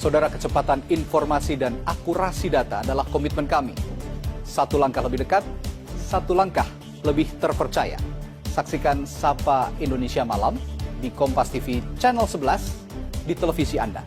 Saudara, kecepatan informasi dan akurasi data adalah komitmen kami. Satu langkah lebih dekat, satu langkah lebih terpercaya. Saksikan Sapa Indonesia Malam di Kompas TV Channel 11 di televisi Anda.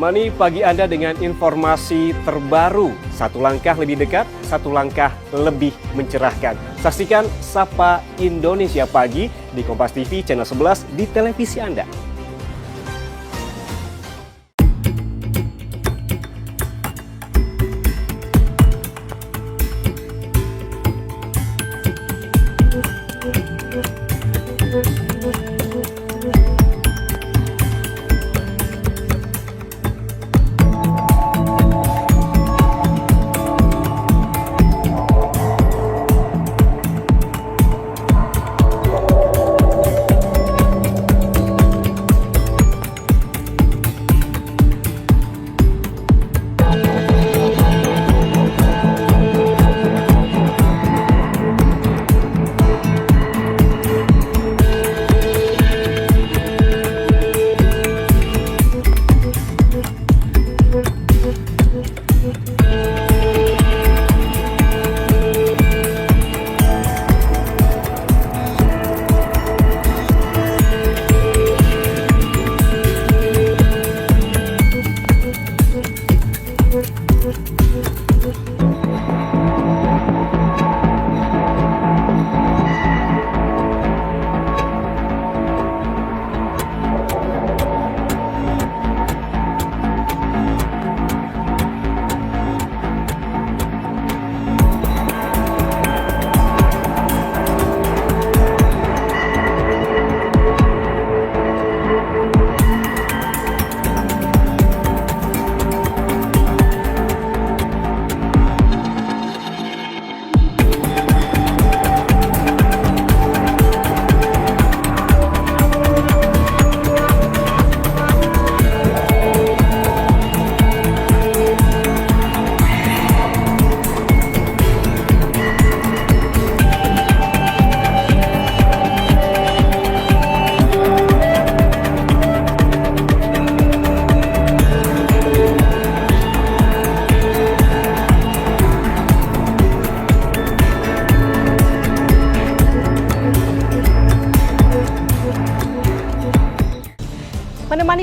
Menemani pagi Anda dengan informasi terbaru, satu langkah lebih dekat, satu langkah lebih mencerahkan. Saksikan Sapa Indonesia Pagi di Kompas TV Channel 11 di televisi Anda.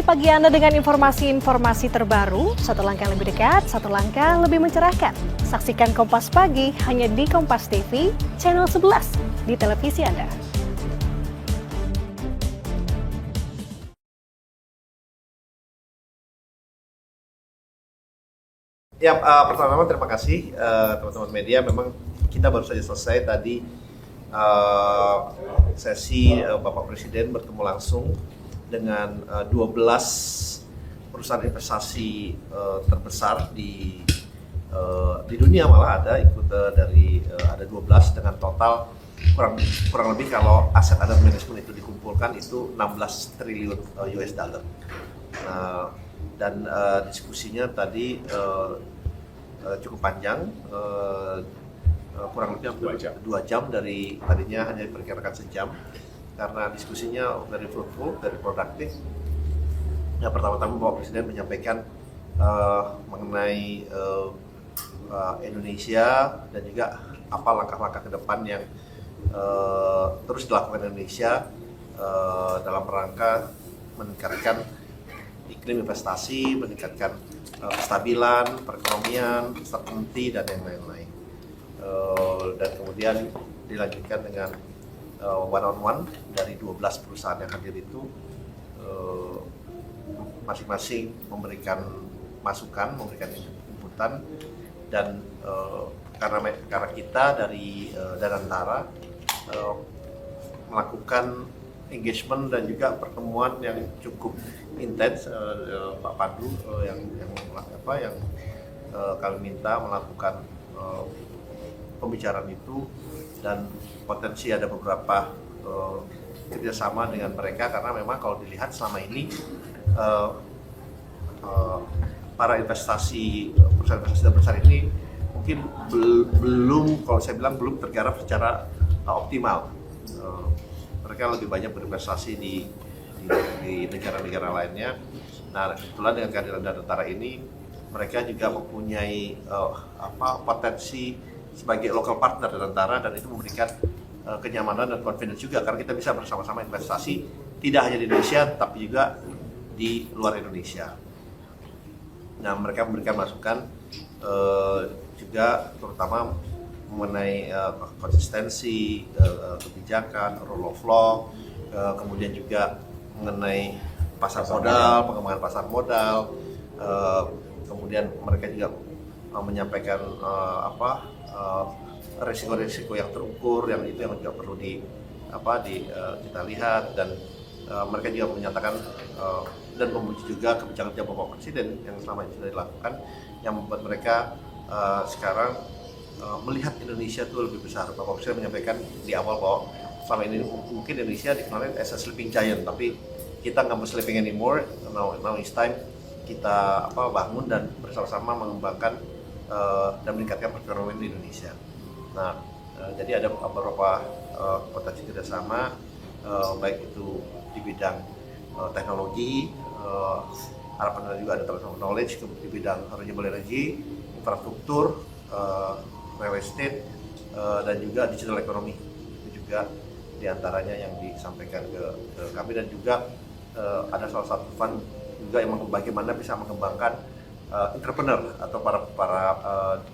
pagi Anda dengan informasi-informasi terbaru, satu langkah lebih dekat, satu langkah lebih mencerahkan. Saksikan Kompas Pagi hanya di Kompas TV, channel 11 di televisi Anda. Ya, pertama-tama terima kasih teman-teman media. Memang kita baru saja selesai tadi sesi Bapak Presiden bertemu langsung dengan 12 perusahaan investasi terbesar di dunia, malah ada ikut dari ada 12 dengan total kurang lebih kalau aset under management itu dikumpulkan itu 16 triliun US dollar. Dan diskusinya tadi cukup panjang, kurang lebih 2 jam dari tadinya hanya diperkirakan sejam, karena diskusinya very fruitful, very produktif. Ya, pertama-tama Bapak Presiden menyampaikan mengenai Indonesia dan juga apa langkah-langkah ke depan yang terus dilakukan Indonesia dalam rangka meningkatkan iklim investasi, meningkatkan kestabilan, perekonomian, certainty, dan yang lain-lain. Dan kemudian dilanjutkan dengan one-on-one dari 12 perusahaan yang hadir itu, masing-masing memberikan masukan, memberikan inputan, dan karena kita dari Danantara melakukan engagement dan juga pertemuan yang cukup intens, Pak Pandu yang kami minta melakukan pembicaraan itu, dan potensi ada beberapa kerjasama dengan mereka, karena memang kalau dilihat selama ini para perusahaan investasi besar ini mungkin belum, kalau saya bilang belum tergarap secara optimal. Mereka lebih banyak berinvestasi di negara-negara lainnya. Nah, kebetulan dengan kehadiran Danantara ini, mereka juga mempunyai potensi sebagai local partner Danantara, dan itu memberikan kenyamanan dan confidence juga, karena kita bisa bersama-sama investasi tidak hanya di Indonesia tapi juga di luar Indonesia. Nah, mereka memberikan masukan juga terutama mengenai konsistensi kebijakan, rule of law, kemudian juga mengenai pasar modal, pengembangan pasar modal, kemudian mereka juga menyampaikan risiko-risiko yang terukur, yang itu yang juga perlu kita lihat, dan mereka juga menyatakan dan memuji juga kebijakan Bapak Presiden yang selama ini sudah dilakukan, yang membuat mereka sekarang melihat Indonesia itu lebih besar. Bapak Presiden menyampaikan di awal bahwa selama ini mungkin Indonesia dikenal as a sleeping giant, tapi kita nggak mau sleeping anymore. Now it's time kita bangun dan bersama-sama mengembangkan dan meningkatkan perekonomian di Indonesia. Nah, jadi ada beberapa potensi kerjasama, baik itu di bidang teknologi, harapan juga ada transfer knowledge di bidang renewable energy, infrastruktur, real estate, dan juga digital economy. Itu juga diantaranya yang disampaikan ke kami, dan juga ada salah satu fund juga yang bagaimana bisa mengembangkan entrepreneur atau para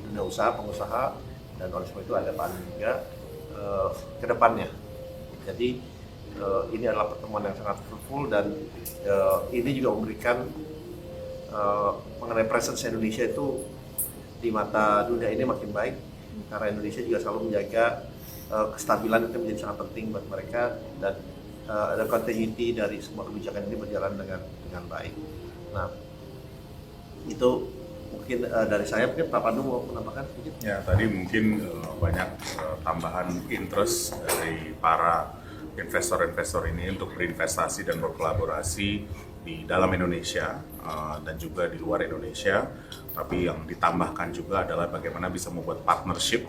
dunia usaha, pengusaha, dan oleh sebab itu ada Pak Andi juga ke depannya. Jadi ini adalah pertemuan yang sangat fruitful, dan ini juga memberikan mengenai presence Indonesia itu di mata dunia ini makin baik, karena Indonesia juga selalu menjaga kestabilan, itu menjadi sangat penting buat mereka, dan ada continuity dari semua kebijakan ini berjalan dengan baik. Nah, itu mungkin dari saya. Mungkin Pak Pandu mau menambahkan sedikit? Ya, tadi mungkin banyak tambahan interest dari para investor-investor ini untuk berinvestasi dan berkolaborasi di dalam Indonesia dan juga di luar Indonesia. Tapi yang ditambahkan juga adalah bagaimana bisa membuat partnership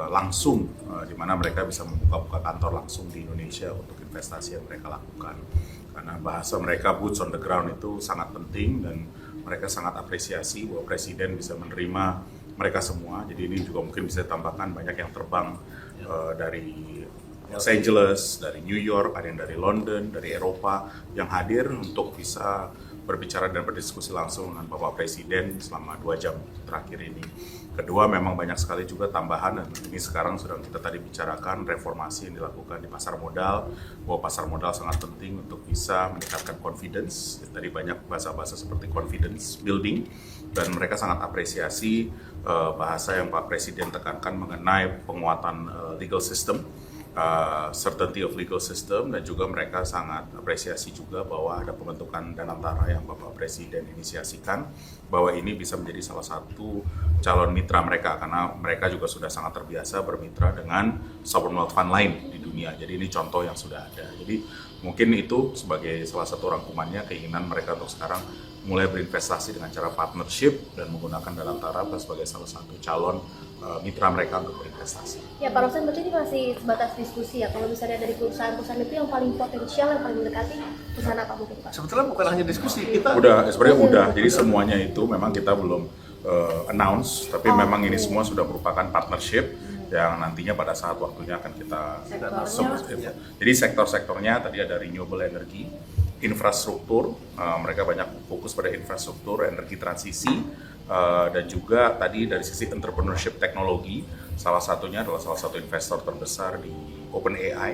langsung, di mana mereka bisa membuka kantor langsung di Indonesia untuk investasi yang mereka lakukan. Karena bahasa mereka boots on the ground itu sangat penting, dan mereka sangat apresiasi bahwa Presiden bisa menerima mereka semua. Jadi ini juga mungkin bisa ditambahkan banyak yang terbang dari Los Angeles, dari New York, ada yang dari London, dari Eropa yang hadir untuk bisa berbicara dan berdiskusi langsung dengan Bapak Presiden selama 2 jam terakhir ini. Kedua, memang banyak sekali juga tambahan, dan ini sekarang sudah kita tadi bicarakan reformasi yang dilakukan di pasar modal, bahwa pasar modal sangat penting untuk bisa meningkatkan confidence. Tadi banyak bahasa-bahasa seperti confidence building, dan mereka sangat apresiasi bahasa yang Pak Presiden tekankan mengenai penguatan legal system, certainty of legal system, dan juga mereka sangat apresiasi juga bahwa ada pembentukan Danantara yang Bapak Presiden inisiasikan, bahwa ini bisa menjadi salah satu calon mitra mereka, karena mereka juga sudah sangat terbiasa bermitra dengan sovereign wealth fund lain di dunia. Jadi ini contoh yang sudah ada. Jadi mungkin itu sebagai salah satu rangkumannya keinginan mereka untuk sekarang mulai berinvestasi dengan cara partnership dan menggunakan Danantara sebagai salah satu calon mitra mereka untuk berinvestasi. Ya Pak Rosan, berarti ini masih sebatas diskusi ya. Kalau misalnya dari perusahaan-perusahaan itu yang paling potensial, yang paling mendekati, perusahaan apa mungkin Pak? Sebetulnya bukan hanya diskusi, kita Sebenarnya udah. Jadi semuanya itu memang kita belum announce, tapi memang ini semua sudah merupakan partnership yang nantinya pada saat waktunya akan kita Jadi sektor-sektornya tadi ada renewable energy, infrastruktur, mereka banyak fokus pada infrastruktur, energi transisi, dan juga tadi dari sisi entrepreneurship teknologi, salah satunya adalah salah satu investor terbesar di OpenAI.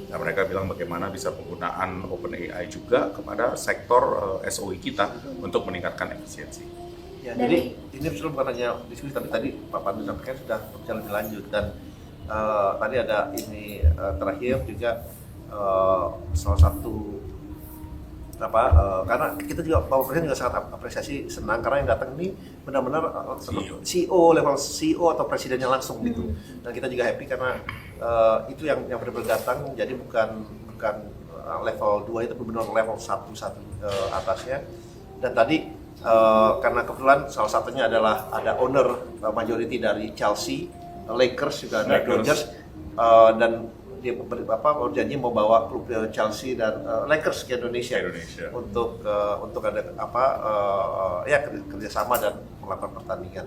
Nah, mereka bilang bagaimana bisa penggunaan OpenAI juga kepada sektor SOE kita untuk meningkatkan efisiensi. Ya, jadi ini sebetulnya bukan hanya diskusi, tapi tadi Pak Pandu sampaikan sudah berjalan lebih lanjut, dan tadi ada ini terakhir juga salah satu karena kita juga Bapak Presiden juga sangat apresiasi, senang karena yang datang ini benar-benar CEO level CEO atau presidennya langsung gitu, dan kita juga happy karena itu yang benar-benar datang, jadi bukan level 2 itu benar-benar level 1 atasnya. Dan tadi karena kebetulan salah satunya adalah ada owner majority dari Chelsea, Lakers juga ada Dodgers, dan dia berjanji mau bawa klub Chelsea dan Lakers ke Indonesia. Untuk ada kerjasama dan melakukan pertandingan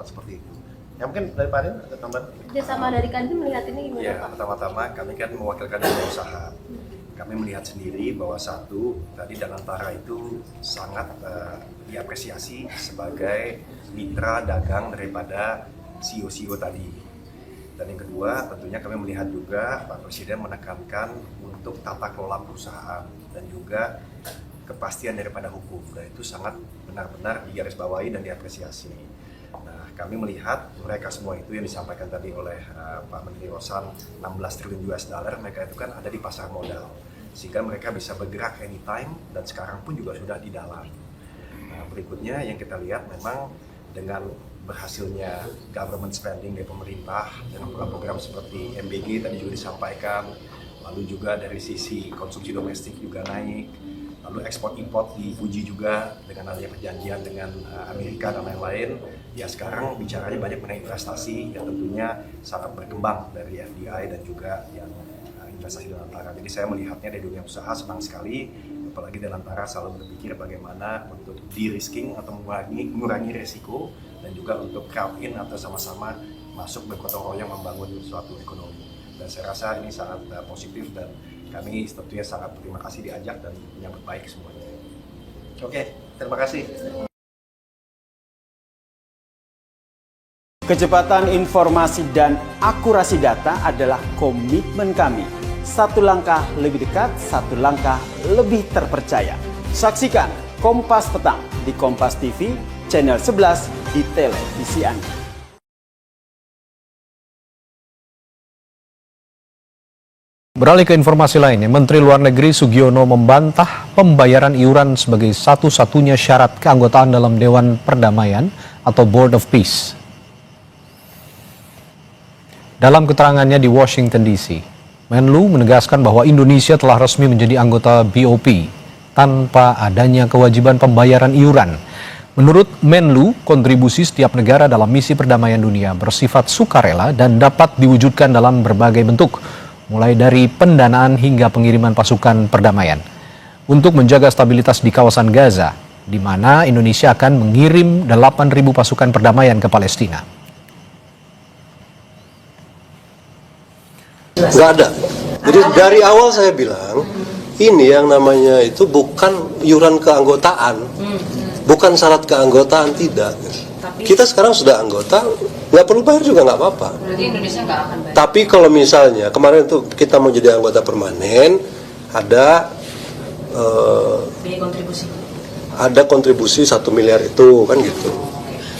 seperti itu. Ya mungkin dari Pak Adin ada tambahan? Kerjasama dari Kadin melihat ini gimana Ya, Pak? pertama-tama kami kan mewakilkan dunia usaha. Kami melihat sendiri bahwa satu, tadi Danantara itu sangat diapresiasi sebagai mitra dagang daripada CEO-CEO tadi. Dan yang kedua, tentunya kami melihat juga Pak Presiden menekankan untuk tata kelola perusahaan dan juga kepastian daripada hukum. Dan itu sangat benar-benar digarisbawahi dan diapresiasi. Nah, kami melihat mereka semua itu yang disampaikan tadi oleh Pak Menteri Rosan, 16 triliun US dollar, mereka itu kan ada di pasar modal. Sehingga mereka bisa bergerak anytime, dan sekarang pun juga sudah di dalam. Nah, berikutnya yang kita lihat memang dengan berhasilnya government spending dari pemerintah dengan program seperti MBG tadi juga disampaikan, lalu juga dari sisi konsumsi domestik juga naik, lalu ekspor import dipuji juga dengan adanya perjanjian dengan Amerika dan lain-lain. Ya sekarang bicaranya banyak mengenai investasi yang tentunya sangat berkembang dari FDI dan juga yang investasi Danantara. Jadi saya melihatnya dari dunia usaha senang sekali, apalagi Danantara selalu berpikir bagaimana untuk de-risking atau mengurangi resiko, dan juga untuk crowd in atau sama-sama masuk bergotong royong membangun suatu ekonomi. Dan saya rasa ini sangat positif, dan kami tentunya sangat berterima kasih diajak dan menyambut baik semuanya. Oke, terima kasih. Kecepatan informasi dan akurasi data adalah komitmen kami. Satu langkah lebih dekat, satu langkah lebih terpercaya. Saksikan Kompas Petang di Kompas TV, channel 11 di televisi Anda. Beralih ke informasi lainnya, Menteri Luar Negeri Sugiono membantah pembayaran iuran sebagai satu-satunya syarat keanggotaan dalam Dewan Perdamaian atau Board of Peace. Dalam keterangannya di Washington DC, Menlu menegaskan bahwa Indonesia telah resmi menjadi anggota BOP tanpa adanya kewajiban pembayaran iuran. Menurut Menlu, kontribusi setiap negara dalam misi perdamaian dunia bersifat sukarela dan dapat diwujudkan dalam berbagai bentuk, mulai dari pendanaan hingga pengiriman pasukan perdamaian. Untuk menjaga stabilitas di kawasan Gaza, di mana Indonesia akan mengirim 8.000 pasukan perdamaian ke Palestina. Nggak ada. Jadi dari awal saya bilang, ini yang namanya itu bukan iuran keanggotaan, bukan syarat keanggotaan, tidak. Kita sekarang sudah anggota, nggak perlu bayar juga nggak apa-apa. Berarti Indonesia nggak akan bayar. Tapi kalau misalnya kemarin tuh kita mau jadi anggota permanen, ada kontribusi. Ada kontribusi 1 miliar itu kan gitu.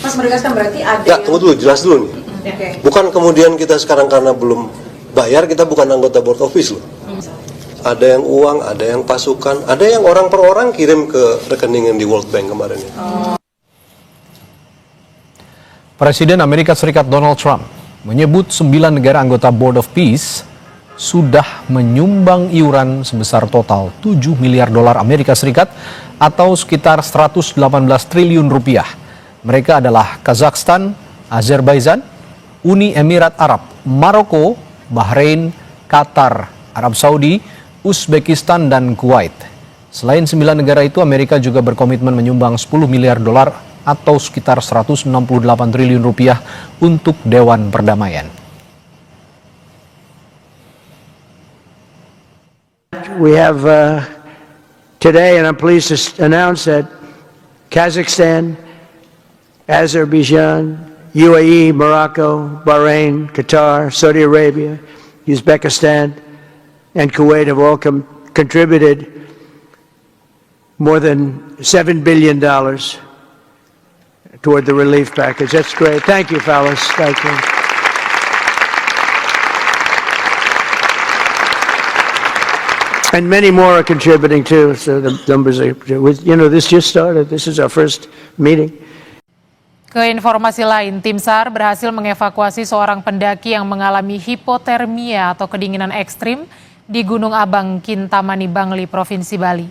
Mas menegaskan berarti ada. Ya, tunggu dulu, jelas dulu nih. Okay. Bukan kemudian kita sekarang karena belum bayar kita bukan anggota board office loh. Ada yang uang, ada yang pasukan, ada yang orang per orang kirim ke rekening yang di World Bank kemarin. Presiden Amerika Serikat Donald Trump menyebut 9 negara anggota Board of Peace sudah menyumbang iuran sebesar total 7 miliar dolar Amerika Serikat atau sekitar 118 triliun rupiah. Mereka adalah Kazakhstan, Azerbaijan, Uni Emirat Arab, Maroko, Bahrain, Qatar, Arab Saudi, Uzbekistan, dan Kuwait. Selain 9 negara itu, Amerika juga berkomitmen menyumbang 10 miliar dolar atau sekitar 168 triliun rupiah untuk Dewan Perdamaian. We have today, and I'm pleased to announce that Kazakhstan, Azerbaijan, UAE, Morocco, Bahrain, Qatar, Saudi Arabia, Uzbekistan, and Kuwait have all contributed more than $7 billion toward the relief package. That's great. Thank you, fellas. Thank you. And many more are contributing too. So the numbers are, this just started. This is our first meeting. Ke informasi lain, tim SAR berhasil mengevakuasi seorang pendaki yang mengalami hipotermia atau kedinginan ekstrim di Gunung Abang, Kintamani, Bangli, Provinsi Bali.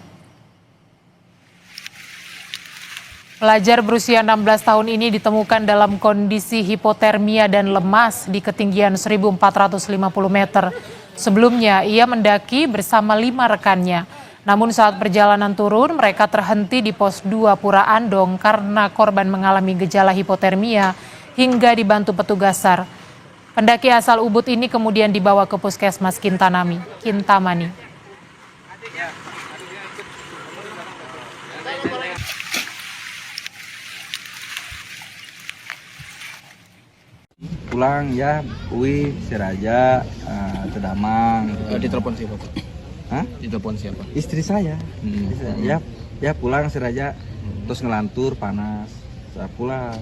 Pelajar berusia 16 tahun ini ditemukan dalam kondisi hipotermia dan lemas di ketinggian 1.450 meter. Sebelumnya, ia mendaki bersama 5 rekannya. Namun saat perjalanan turun, mereka terhenti di pos 2 Pura Andong karena korban mengalami gejala hipotermia hingga dibantu petugas SAR. Pendaki asal Ubud ini kemudian dibawa ke Puskesmas Kintamani. Pulang ya, Uwi, Siraja, Tedamang. Ditelepon siapa? Hah? Ditelepon siapa? Istri saya. Ya pulang Siraja, terus ngelantur panas. Saya pulang.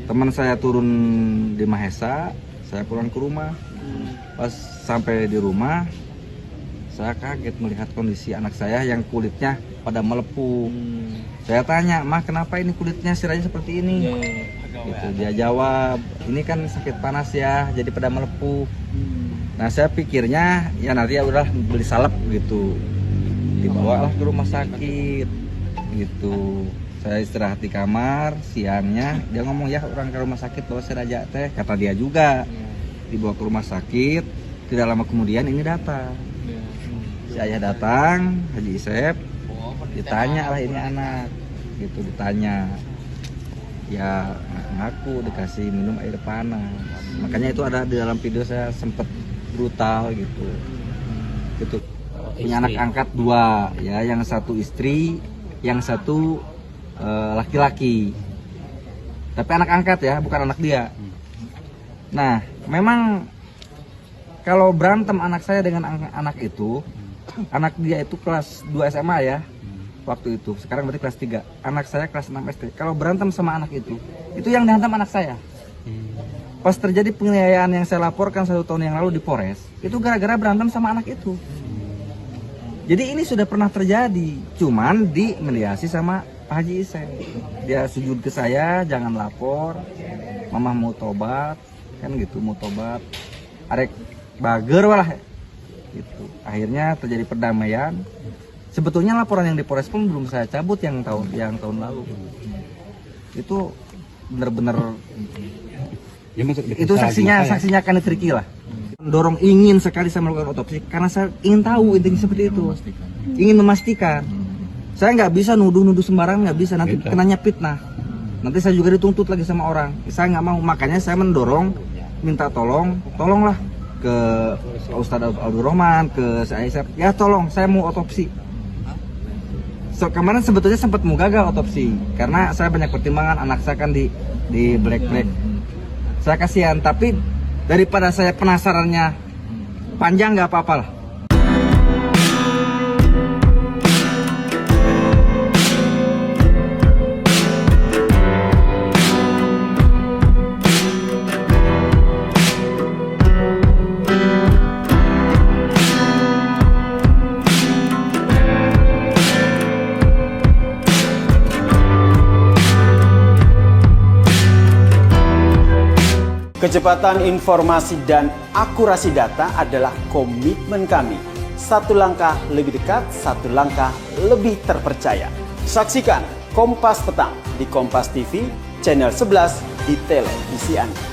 Teman saya turun di Mahesa, saya pulang ke rumah. Pas sampai di rumah, saya kaget melihat kondisi anak saya yang kulitnya pada melepuh. Saya tanya, "Mah, kenapa ini kulitnya Siraja seperti ini?" Gitu. Dia jawab, "Ini kan sakit panas ya, jadi pada melepuh." Nah, saya pikirnya ya nanti ya udah beli salep gitu, dibawalah ke rumah sakit gitu. Saya istirahat di kamar, siangnya dia ngomong, "Ya orang ke rumah sakit bawa Siraja teh," kata dia juga. Dibawa ke rumah sakit, tidak lama kemudian ini datang. Si ayah datang, Haji Isep, ditanya lah ini anak, gitu ditanya. Ya ngaku dikasih minum air panas. Makanya itu ada di dalam video, saya sempet brutal gitu. Punya anak angkat 2 ya, yang satu istri, yang satu laki-laki. Tapi anak angkat ya, bukan anak dia. Nah, memang kalau berantem anak saya dengan anak itu, anak dia itu kelas 2 SMA ya. Waktu itu, sekarang berarti kelas 3. Anak saya kelas 6 SD. Kalau berantem sama anak itu yang dihantam anak saya. Pas terjadi penganiayaan yang saya laporkan 1 tahun yang lalu di Polres, itu gara-gara berantem sama anak itu. Jadi ini sudah pernah terjadi, cuman dimediasi sama Pak Haji Isep. Dia sujud ke saya, jangan lapor, Mama mau tobat, kan gitu, mau tobat. Arek bager walah, gitu. Akhirnya terjadi perdamaian. Sebetulnya laporan yang di Polres pun belum saya cabut yang tahun lalu. Itu benar-benar ya, itu saksinya kan Triki lah. Dorong ingin sekali saya melakukan otopsi karena saya ingin tahu intinya seperti itu. Ingin memastikan. Saya nggak bisa nuduh sembarangan, nggak bisa, nanti kenanya fitnah. Nanti saya juga dituntut lagi sama orang. Saya nggak mau, makanya saya mendorong, minta tolonglah ke Ustadz Abdul Rahman, ke saya, ya tolong saya mau otopsi. Kemarin sebetulnya sempat mau gagal otopsi karena saya banyak pertimbangan, anak saya kan di black. Saya kasihan, tapi daripada saya penasarannya panjang nggak apa-apa lah. Kecepatan informasi dan akurasi data adalah komitmen kami. Satu langkah lebih dekat, satu langkah lebih terpercaya. Saksikan Kompas Petang di Kompas TV, channel 11 di televisi Anda.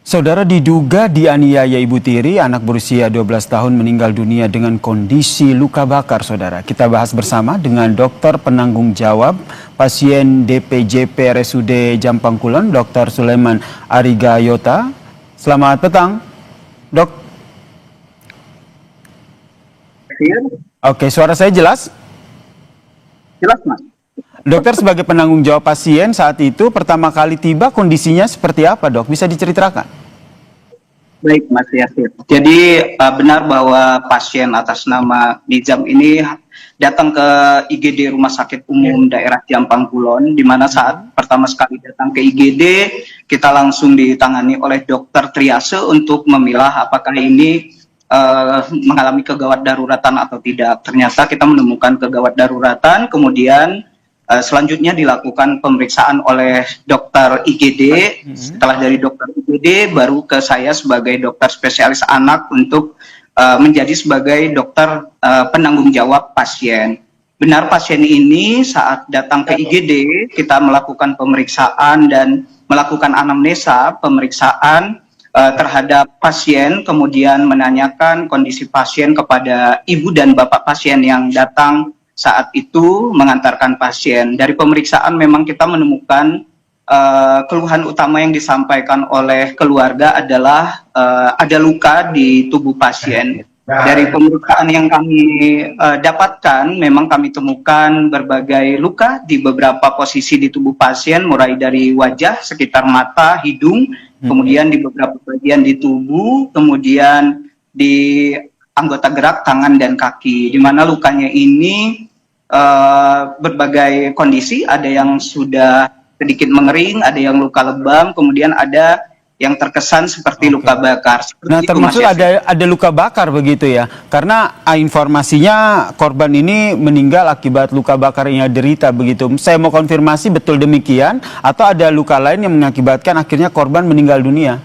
Saudara, diduga dianiaya ibu tiri, anak berusia 12 tahun meninggal dunia dengan kondisi luka bakar, saudara. Kita bahas bersama dengan dokter penanggung jawab pasien DPJP RSUD Jampang Kulon, Dr. Sulaiman Arigayota. Selamat petang, Dok. Oke, suara saya jelas? Jelas, Mas. Dokter, sebagai penanggung jawab pasien saat itu pertama kali tiba, kondisinya seperti apa, Dok? Bisa diceritakan? Baik, Mas Yasir. Jadi benar bahwa pasien atas nama Nizam ini datang ke IGD Rumah Sakit Umum Daerah Jampang Kulon, di mana saat pertama sekali datang ke IGD, kita langsung ditangani oleh dokter triase untuk memilah apakah ini mengalami kegawat daruratan atau tidak. Ternyata kita menemukan kegawat daruratan, kemudian selanjutnya dilakukan pemeriksaan oleh dokter IGD. Setelah dari dokter IGD baru ke saya sebagai dokter spesialis anak untuk menjadi sebagai dokter penanggung jawab pasien. Benar, pasien ini saat datang ke IGD kita melakukan pemeriksaan dan melakukan anamnesa, pemeriksaan terhadap pasien, kemudian menanyakan kondisi pasien kepada ibu dan bapak pasien yang datang saat itu mengantarkan pasien. Dari pemeriksaan memang kita menemukan keluhan utama yang disampaikan oleh keluarga adalah ada luka di tubuh pasien. Dari pemeriksaan yang kami dapatkan, memang kami temukan berbagai luka di beberapa posisi di tubuh pasien, mulai dari wajah, sekitar mata, hidung, kemudian di beberapa bagian di tubuh, kemudian di anggota gerak tangan dan kaki, di mana lukanya ini berbagai kondisi, ada yang sudah sedikit mengering, ada yang luka lebam, kemudian ada yang terkesan seperti luka bakar. Nah, termasuk ada luka bakar begitu ya? Karena informasinya korban ini meninggal akibat luka bakar yang derita begitu. Saya mau konfirmasi betul demikian atau ada luka lain yang mengakibatkan akhirnya korban meninggal dunia?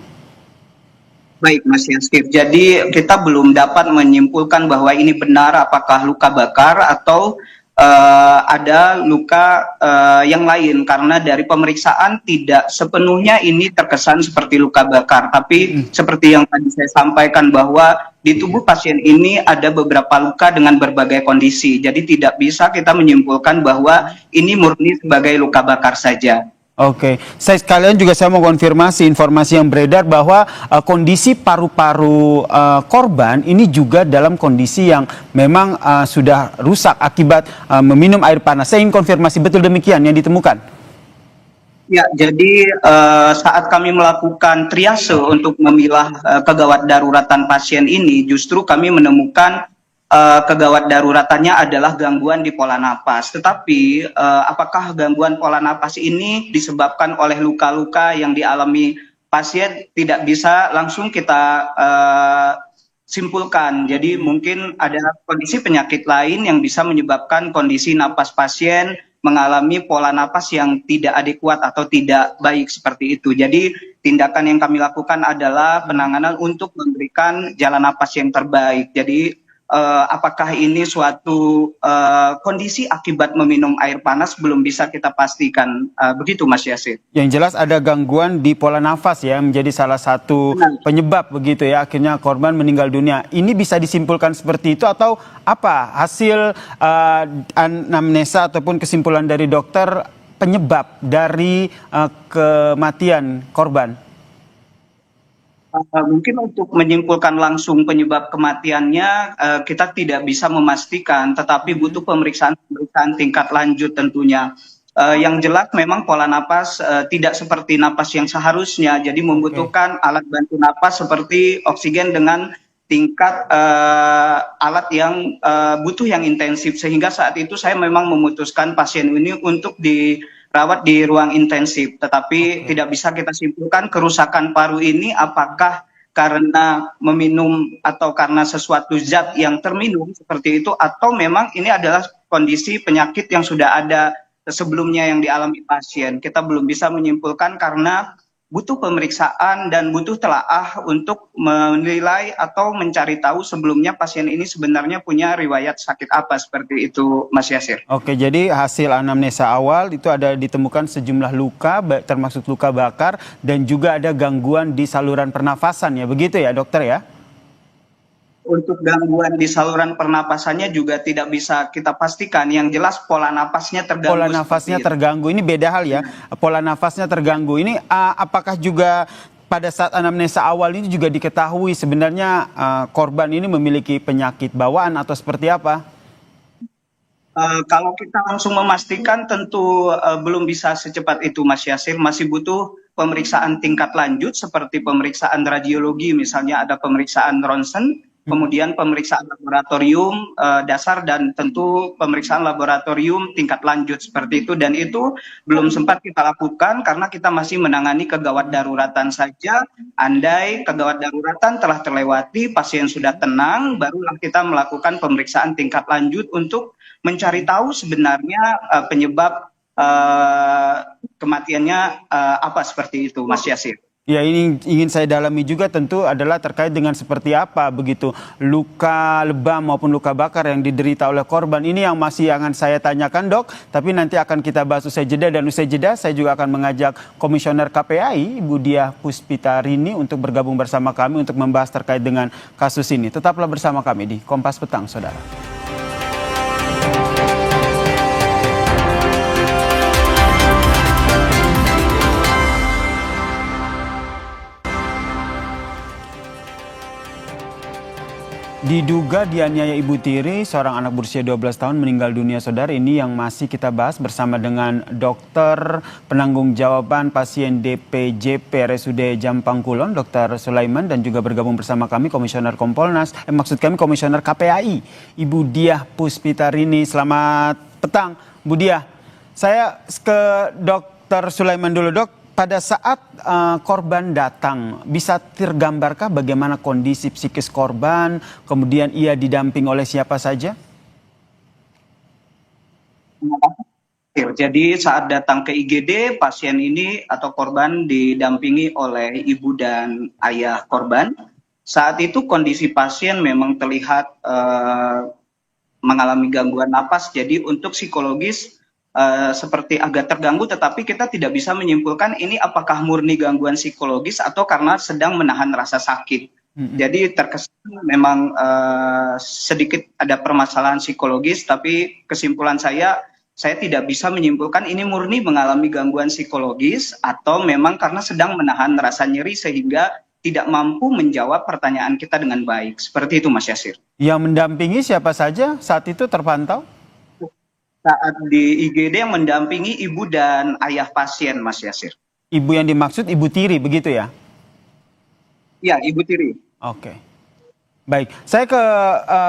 Baik, Mas Yaskif. Jadi kita belum dapat menyimpulkan bahwa ini benar apakah luka bakar atau ada luka yang lain, karena dari pemeriksaan tidak sepenuhnya ini terkesan seperti luka bakar, tapi seperti yang tadi saya sampaikan bahwa di tubuh pasien ini ada beberapa luka dengan berbagai kondisi, jadi tidak bisa kita menyimpulkan bahwa ini murni sebagai luka bakar saja. Oke, saya mau konfirmasi informasi yang beredar bahwa kondisi paru-paru korban ini juga dalam kondisi yang memang sudah rusak akibat meminum air panas. Saya ingin konfirmasi betul demikian yang ditemukan. Ya, jadi saat kami melakukan triase untuk memilah kegawat daruratan pasien ini, justru kami menemukan kegawat daruratannya adalah gangguan di pola napas. Tetapi apakah gangguan pola napas ini disebabkan oleh luka-luka yang dialami pasien, tidak bisa langsung kita simpulkan. Jadi mungkin ada kondisi penyakit lain yang bisa menyebabkan kondisi napas pasien mengalami pola napas yang tidak adekuat atau tidak baik seperti itu. Jadi tindakan yang kami lakukan adalah penanganan untuk memberikan jalan napas yang terbaik. Jadi apakah ini suatu kondisi akibat meminum air panas belum bisa kita pastikan, begitu Mas Yasir. Yang jelas ada gangguan di pola nafas ya, menjadi salah satu penyebab begitu ya, akhirnya korban meninggal dunia. Ini bisa disimpulkan seperti itu atau apa hasil anamnesa ataupun kesimpulan dari dokter penyebab dari kematian korban? Mungkin untuk menyimpulkan langsung penyebab kematiannya kita tidak bisa memastikan, tetapi butuh pemeriksaan tingkat lanjut tentunya. Yang jelas memang pola napas tidak seperti napas yang seharusnya, jadi membutuhkan alat bantu napas seperti oksigen dengan tingkat alat yang butuh yang intensif, sehingga saat itu saya memang memutuskan pasien ini untuk dirawat di ruang intensif, tetapi tidak bisa kita simpulkan kerusakan paru ini apakah karena meminum atau karena sesuatu zat yang terminum seperti itu, atau memang ini adalah kondisi penyakit yang sudah ada sebelumnya yang dialami pasien. Kita belum bisa menyimpulkan karena butuh pemeriksaan dan butuh telaah untuk menilai atau mencari tahu sebelumnya pasien ini sebenarnya punya riwayat sakit apa, seperti itu Mas Yasir. Oke, jadi hasil anamnesa awal itu ada ditemukan sejumlah luka, termasuk luka bakar, dan juga ada gangguan di saluran pernafasan ya, begitu ya dokter ya? Untuk gangguan di saluran pernapasannya juga tidak bisa kita pastikan. Yang jelas pola napasnya terganggu. Pola nafasnya terganggu, ini beda hal ya. Pola nafasnya terganggu. Ini apakah juga pada saat anamnesa awal ini juga diketahui sebenarnya korban ini memiliki penyakit bawaan atau seperti apa? Kalau kita langsung memastikan tentu belum bisa secepat itu Mas Yasir. Masih butuh pemeriksaan tingkat lanjut seperti pemeriksaan radiologi, misalnya ada pemeriksaan ronsen, kemudian pemeriksaan laboratorium dasar, dan tentu pemeriksaan laboratorium tingkat lanjut seperti itu, dan itu belum sempat kita lakukan karena kita masih menangani kegawat daruratan saja. Andai kegawat daruratan telah terlewati, pasien sudah tenang, barulah kita melakukan pemeriksaan tingkat lanjut untuk mencari tahu sebenarnya penyebab kematiannya apa, seperti itu Mas Yasir. Ya, ini ingin saya dalami juga tentu adalah terkait dengan seperti apa begitu luka lebam maupun luka bakar yang diderita oleh korban. Ini yang masih akan saya tanyakan dok, tapi nanti akan kita bahas usai jeda, dan usai jeda saya juga akan mengajak Komisioner KPAI Ibu Diah Puspitarini untuk bergabung bersama kami untuk membahas terkait dengan kasus ini. Tetaplah bersama kami di Kompas Petang, saudara. Diduga dianiaya Ibu Tiri, seorang anak berusia 12 tahun meninggal dunia, saudara. Ini yang masih kita bahas bersama dengan dokter penanggung jawaban pasien DPJP RSUD Jampang Kulon, Dr. Sulaiman, dan juga bergabung bersama kami Komisioner Kompolnas, Komisioner KPAI, Ibu Diah Puspitarini. Selamat petang, Bu Diah. Saya ke Dr. Sulaiman dulu, dok. Pada saat korban datang, bisa tergambarkah bagaimana kondisi psikis korban, kemudian ia didamping oleh siapa saja? Jadi saat datang ke IGD, pasien ini atau korban didampingi oleh ibu dan ayah korban. Saat itu kondisi pasien memang terlihat mengalami gangguan napas, jadi untuk psikologis seperti agak terganggu, tetapi kita tidak bisa menyimpulkan ini apakah murni gangguan psikologis atau karena sedang menahan rasa sakit. Jadi terkesan memang sedikit ada permasalahan psikologis, tapi kesimpulan saya tidak bisa menyimpulkan ini murni mengalami gangguan psikologis atau memang karena sedang menahan rasa nyeri sehingga tidak mampu menjawab pertanyaan kita dengan baik. Seperti itu Mas Yasir. Yang mendampingi siapa saja saat itu terpantau? Saat di IGD yang mendampingi ibu dan ayah pasien, Mas Yasir. Ibu yang dimaksud Ibu Tiri, begitu ya? Iya, Ibu Tiri. Oke. Baik, saya ke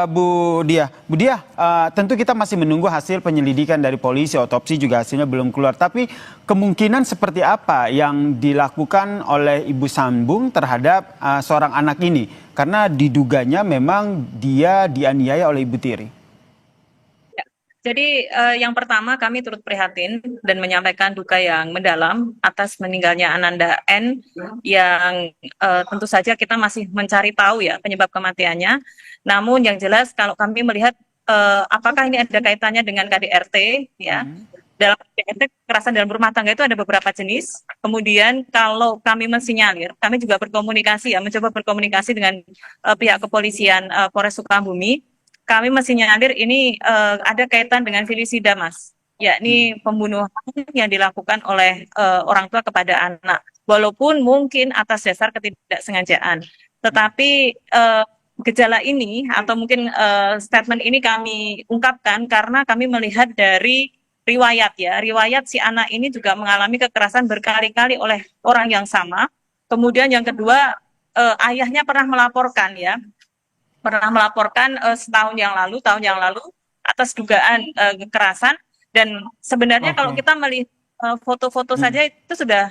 Bu Diah. Bu Diah, tentu kita masih menunggu hasil penyelidikan dari polisi, otopsi juga hasilnya belum keluar. Tapi kemungkinan seperti apa yang dilakukan oleh Ibu Sambung terhadap seorang anak ini? Karena diduganya memang dia dianiaya oleh Ibu Tiri. Jadi yang pertama kami turut prihatin dan menyampaikan duka yang mendalam atas meninggalnya Ananda N yang tentu saja kita masih mencari tahu ya penyebab kematiannya. Namun yang jelas kalau kami melihat apakah ini ada kaitannya dengan KDRT ya. Dalam KDRT kekerasan dalam rumah tangga itu ada beberapa jenis. Kemudian kalau kami mensinyalir, kami juga berkomunikasi ya, mencoba berkomunikasi dengan pihak kepolisian Polres Sukabumi. Kami mensinyalir ini ada kaitan dengan felisida, Mas. yakni pembunuhan yang dilakukan oleh orang tua kepada anak. Walaupun mungkin atas dasar ketidaksengajaan, tetapi gejala ini atau mungkin statement ini kami ungkapkan karena kami melihat dari riwayat si anak ini juga mengalami kekerasan berkali-kali oleh orang yang sama. Kemudian yang kedua, ayahnya pernah melaporkan tahun yang lalu atas dugaan kekerasan, dan sebenarnya kalau kita melihat foto-foto saja itu sudah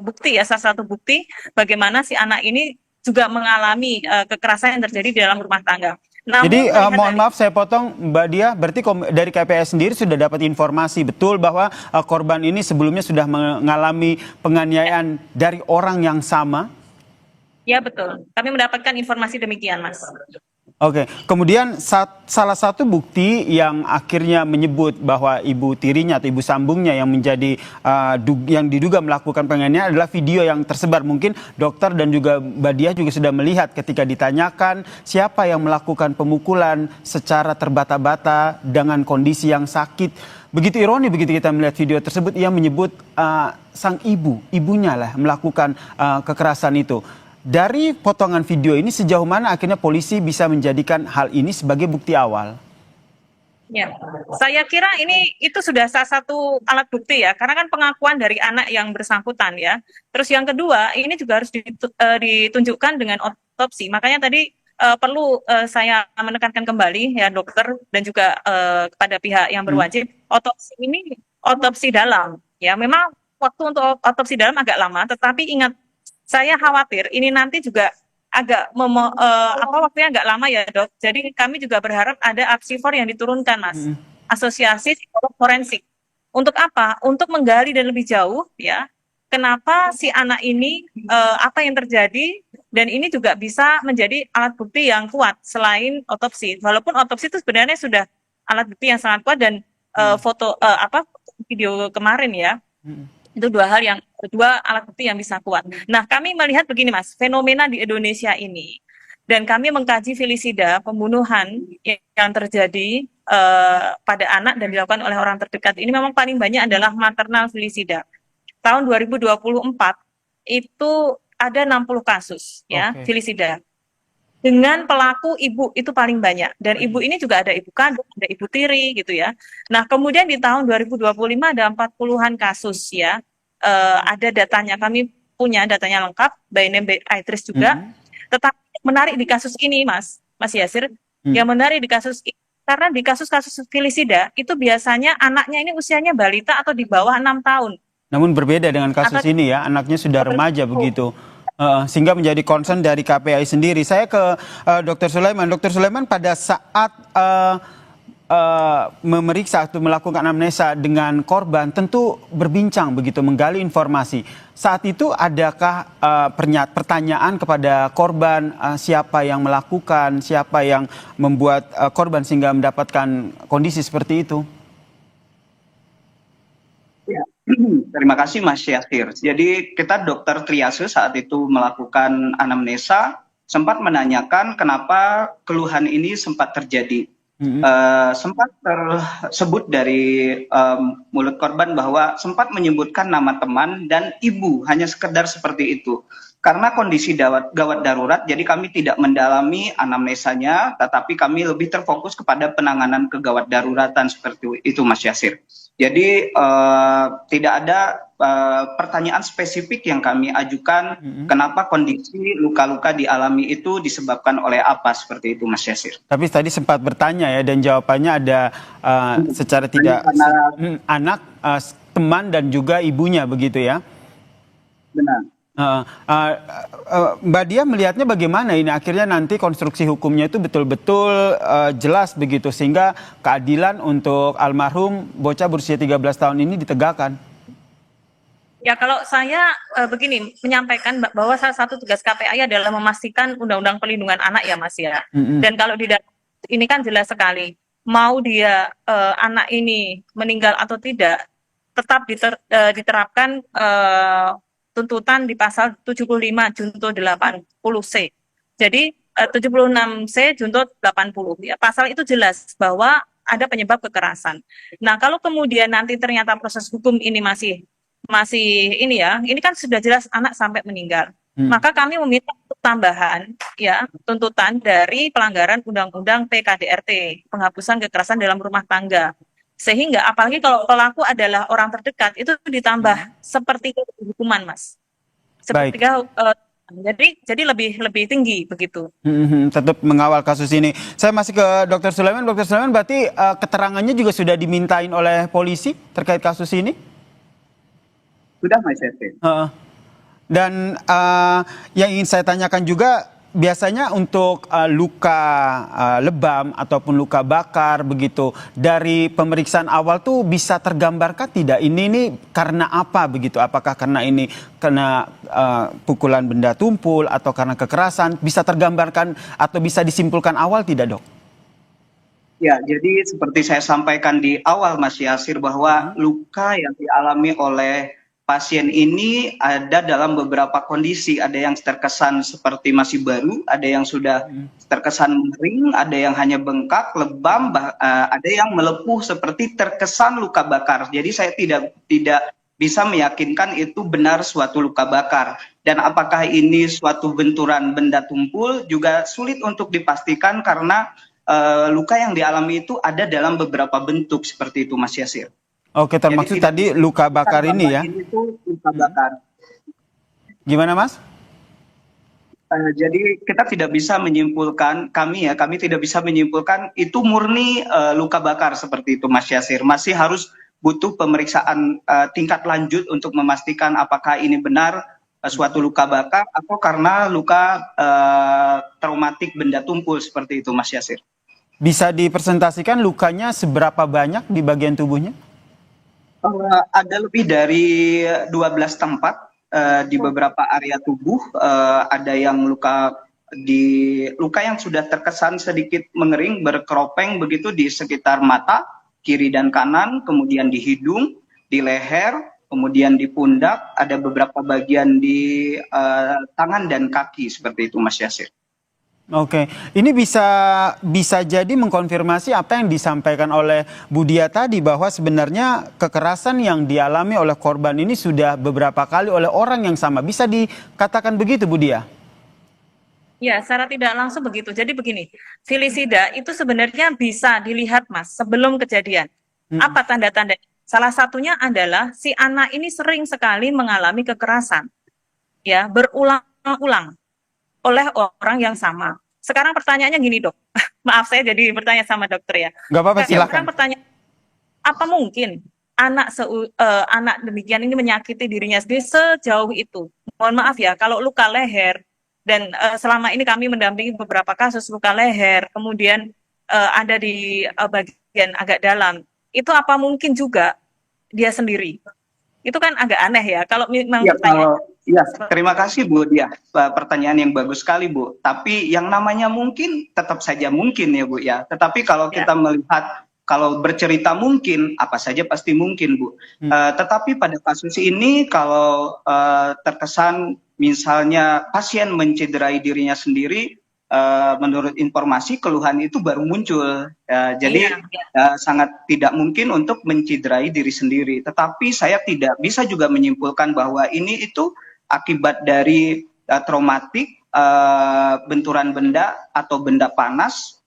bukti salah satu bukti bagaimana si anak ini juga mengalami kekerasan yang terjadi di dalam rumah tangga. Namun, jadi mohon maaf saya potong Mbak Dia, berarti dari KPAI sendiri sudah dapat informasi betul bahwa korban ini sebelumnya sudah mengalami penganiayaan dari orang yang sama? Ya betul, kami mendapatkan informasi demikian, Mas. Oke, kemudian salah satu bukti yang akhirnya menyebut bahwa ibu tirinya atau ibu sambungnya yang menjadi yang diduga melakukan penganiayaan adalah video yang tersebar. Mungkin dokter dan juga Mbak Dia juga sudah melihat ketika ditanyakan siapa yang melakukan pemukulan secara terbata-bata dengan kondisi yang sakit. Begitu ironi begitu kita melihat video tersebut, ia menyebut sang ibunya lah melakukan kekerasan itu. Dari potongan video ini sejauh mana akhirnya polisi bisa menjadikan hal ini sebagai bukti awal? Ya, saya kira itu sudah salah satu alat bukti ya, karena kan pengakuan dari anak yang bersangkutan ya. Terus yang kedua, ini juga harus ditunjukkan dengan otopsi. Makanya tadi perlu saya menekankan kembali ya dokter dan juga kepada pihak yang berwajib, otopsi ini otopsi dalam. Ya, memang waktu untuk otopsi dalam agak lama, tetapi ingat, saya khawatir ini nanti juga agak waktunya agak lama ya dok. Jadi kami juga berharap ada apsifor yang diturunkan, Mas. Asosiasi Psikolog Forensik. Untuk apa? Untuk menggali dan lebih jauh ya. Kenapa si anak ini apa yang terjadi, dan ini juga bisa menjadi alat bukti yang kuat selain otopsi. Walaupun otopsi itu sebenarnya sudah alat bukti yang sangat kuat, dan video kemarin ya. Itu dua alat bukti yang bisa kuat. Nah, kami melihat begini Mas, fenomena di Indonesia ini, dan kami mengkaji felisida, pembunuhan yang terjadi pada anak dan dilakukan oleh orang terdekat ini memang paling banyak adalah maternal felisida. Tahun 2024 itu ada 60 kasus ya felisida. Dengan pelaku ibu itu paling banyak, dan ibu ini juga ada ibu kandung, ada ibu tiri gitu ya. Nah, kemudian di tahun 2025 ada 40-an kasus ya. Ada datanya, kami punya datanya lengkap, by name by address juga. Tetapi menarik di kasus ini Mas Yasir, yang menarik di kasus ini, karena di kasus-kasus felisida itu biasanya anaknya ini usianya balita atau di bawah 6 tahun. Namun berbeda dengan kasus ini ya, anaknya sudah remaja begitu. Sehingga menjadi concern dari KPAI sendiri. Saya ke Dr. Sulaiman. Dr. Sulaiman, pada saat memeriksa atau melakukan anamnesa dengan korban, tentu berbincang begitu, menggali informasi. Saat itu adakah pertanyaan kepada korban, siapa yang melakukan, siapa yang membuat korban sehingga mendapatkan kondisi seperti itu? Ya. Terima kasih Mas Yasir. Jadi kita dokter triase saat itu melakukan anamnesa, sempat menanyakan kenapa keluhan ini sempat terjadi. Sempat tersebut dari mulut korban bahwa sempat menyebutkan nama teman dan ibu, hanya sekedar seperti itu. Karena kondisi gawat darurat, jadi kami tidak mendalami anamnesanya, tetapi kami lebih terfokus kepada penanganan kegawat daruratan seperti itu Mas Yasir. Jadi tidak ada pertanyaan spesifik yang kami ajukan, kenapa kondisi luka-luka dialami itu disebabkan oleh apa, seperti itu Mas Yasir. Tapi tadi sempat bertanya ya, dan jawabannya ada secara tidak anak, teman dan juga ibunya begitu ya? Benar. Mbak Dia melihatnya bagaimana ini akhirnya nanti konstruksi hukumnya itu betul-betul jelas begitu, sehingga keadilan untuk almarhum bocah berusia 13 tahun ini ditegakkan? Ya, kalau saya begini menyampaikan bahwa salah satu tugas KPAI adalah memastikan undang-undang perlindungan anak ya Mas ya. Dan kalau di ini kan jelas sekali, mau dia anak ini meninggal atau tidak, tetap diterapkan tuntutan di pasal 75 junto 80C. Jadi 76C junto 80 ya. Pasal itu jelas bahwa ada penyebab kekerasan. Nah, kalau kemudian nanti ternyata proses hukum ini masih ini ya, ini kan sudah jelas anak sampai meninggal. Maka kami meminta tambahan ya tuntutan dari pelanggaran Undang-Undang PKDRT, penghapusan kekerasan dalam rumah tangga. Sehingga apalagi kalau pelaku adalah orang terdekat itu ditambah sepertiga hukuman, Mas. Sepertiga jadi lebih tinggi begitu. Tetap mengawal kasus ini. Saya masih ke Dr. Sulaiman. Dr. Sulaiman, berarti keterangannya juga sudah dimintain oleh polisi terkait kasus ini? Sudah, Mas Yasir. Dan yang ingin saya tanyakan juga, biasanya untuk luka lebam ataupun luka bakar begitu, dari pemeriksaan awal tuh bisa tergambarkan tidak ini karena apa begitu? Apakah karena ini kena pukulan benda tumpul atau karena kekerasan? Bisa tergambarkan atau bisa disimpulkan awal tidak, Dok? Ya, jadi seperti saya sampaikan di awal, Mas Yasir, bahwa luka yang dialami oleh pasien ini ada dalam beberapa kondisi. Ada yang terkesan seperti masih baru, ada yang sudah terkesan mengering, ada yang hanya bengkak, lebam, ada yang melepuh seperti terkesan luka bakar. Jadi saya tidak bisa meyakinkan itu benar suatu luka bakar. Dan apakah ini suatu benturan benda tumpul juga sulit untuk dipastikan karena luka yang dialami itu ada dalam beberapa bentuk seperti itu, Mas Yasir. Oke, termaksud tadi luka bakar ini ya? Ini tuh luka bakar. Gimana, Mas? Jadi kita tidak bisa menyimpulkan, kami tidak bisa menyimpulkan itu murni luka bakar seperti itu, Mas Yasir. Masih harus butuh pemeriksaan tingkat lanjut untuk memastikan apakah ini benar suatu luka bakar atau karena luka traumatik benda tumpul seperti itu, Mas Yasir. Bisa dipresentasikan lukanya seberapa banyak di bagian tubuhnya? Ada lebih dari 12 tempat di beberapa area tubuh. Ada yang luka yang sudah terkesan sedikit mengering, berkeropeng begitu di sekitar mata kiri dan kanan, kemudian di hidung, di leher, kemudian di pundak, ada beberapa bagian di tangan dan kaki seperti itu, Mas Yasir. Oke, ini bisa jadi mengkonfirmasi apa yang disampaikan oleh Bu Dia tadi, bahwa sebenarnya kekerasan yang dialami oleh korban ini sudah beberapa kali oleh orang yang sama. Bisa dikatakan begitu, Bu Dia? Ya, secara tidak langsung begitu. Jadi begini, filisida itu sebenarnya bisa dilihat, Mas, sebelum kejadian. Apa tanda-tanda? Salah satunya adalah si anak ini sering sekali mengalami kekerasan, ya, berulang-ulang oleh orang yang sama. Sekarang pertanyaannya gini, Dok. Maaf, saya jadi bertanya sama dokter ya. Nggak apa-apa, silakan. Sekarang pertanyaan, apa mungkin anak demikian ini menyakiti dirinya sendiri sejauh itu? Mohon maaf ya, kalau luka leher, dan selama ini kami mendampingi beberapa kasus luka leher, kemudian ada di bagian agak dalam, itu apa mungkin juga dia sendiri? Itu kan agak aneh ya, kalau memang Ya, terima kasih Bu Dia. Pertanyaan yang bagus sekali Bu. Tapi yang namanya mungkin tetap saja mungkin ya Bu ya. Tetapi kalau kita melihat, kalau bercerita mungkin, apa saja pasti mungkin Bu. Tetapi pada kasus ini kalau terkesan misalnya pasien mencederai dirinya sendiri, menurut informasi keluhan itu baru muncul. Jadi sangat tidak mungkin untuk mencederai diri sendiri. Tetapi saya tidak bisa juga menyimpulkan bahwa ini itu akibat dari traumatik, benturan benda atau benda panas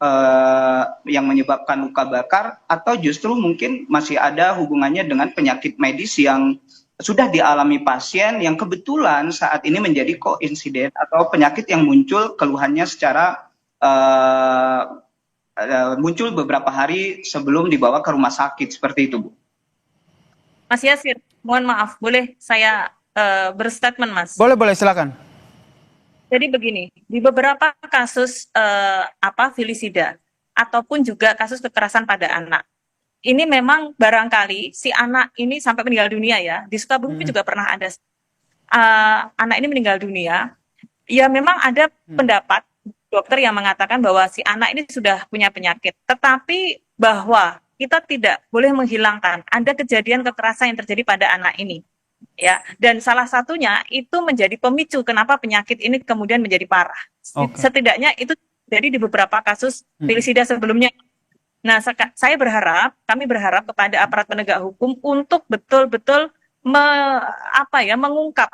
yang menyebabkan luka bakar, atau justru mungkin masih ada hubungannya dengan penyakit medis yang sudah dialami pasien yang kebetulan saat ini menjadi koinsiden atau penyakit yang muncul keluhannya secara muncul beberapa hari sebelum dibawa ke rumah sakit seperti itu, Bu. Mas Yasir, mohon maaf, boleh saya berstatement, Mas? Boleh, silakan. Jadi begini, di beberapa kasus filisida ataupun juga kasus kekerasan pada anak, ini memang barangkali si anak ini sampai meninggal dunia ya. Di Sukabumi juga pernah ada anak ini meninggal dunia. Ya memang ada pendapat dokter yang mengatakan bahwa si anak ini sudah punya penyakit, tetapi bahwa kita tidak boleh menghilangkan ada kejadian kekerasan yang terjadi pada anak ini. Ya, dan salah satunya itu menjadi pemicu kenapa penyakit ini kemudian menjadi parah. Setidaknya itu jadi di beberapa kasus filisida sebelumnya. Nah, kami berharap kepada aparat penegak hukum untuk betul-betul mengungkap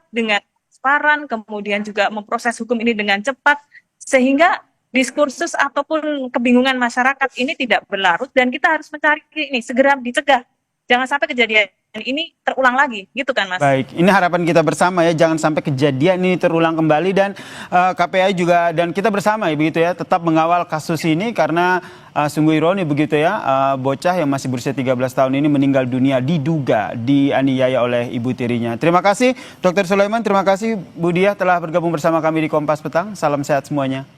dengan transparan, kemudian juga memproses hukum ini dengan cepat, sehingga diskursus ataupun kebingungan masyarakat ini tidak berlarut, dan kita harus mencari ini segera dicegah. Jangan sampai kejadian ini terulang lagi, gitu kan Mas? Baik, ini harapan kita bersama ya, jangan sampai kejadian ini terulang kembali, dan KPI juga dan kita bersama ya begitu ya, tetap mengawal kasus ini karena sungguh ironi begitu ya, bocah yang masih berusia 13 tahun ini meninggal dunia diduga dianiaya oleh ibu tirinya. Terima kasih Dr. Sulaiman, terima kasih Bu Diah telah bergabung bersama kami di Kompas Petang. Salam sehat semuanya.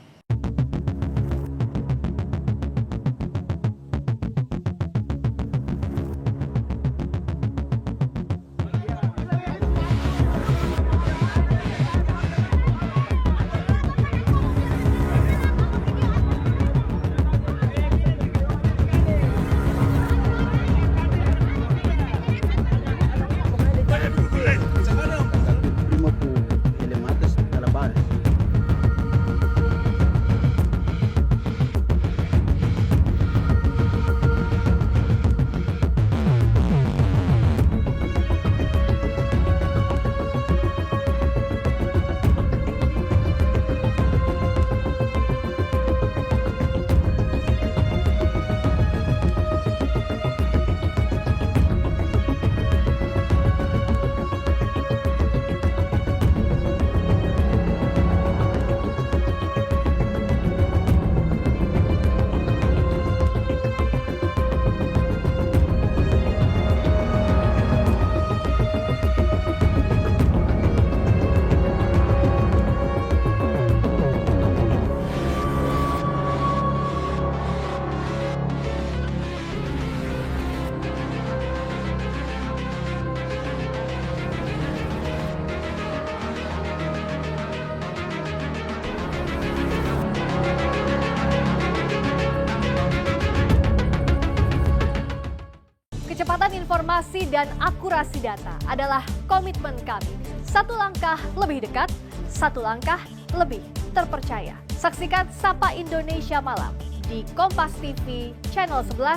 Kecepatan informasi dan akurasi data adalah komitmen kami. Satu langkah lebih dekat, satu langkah lebih terpercaya. Saksikan Sapa Indonesia Malam di Kompas TV channel 11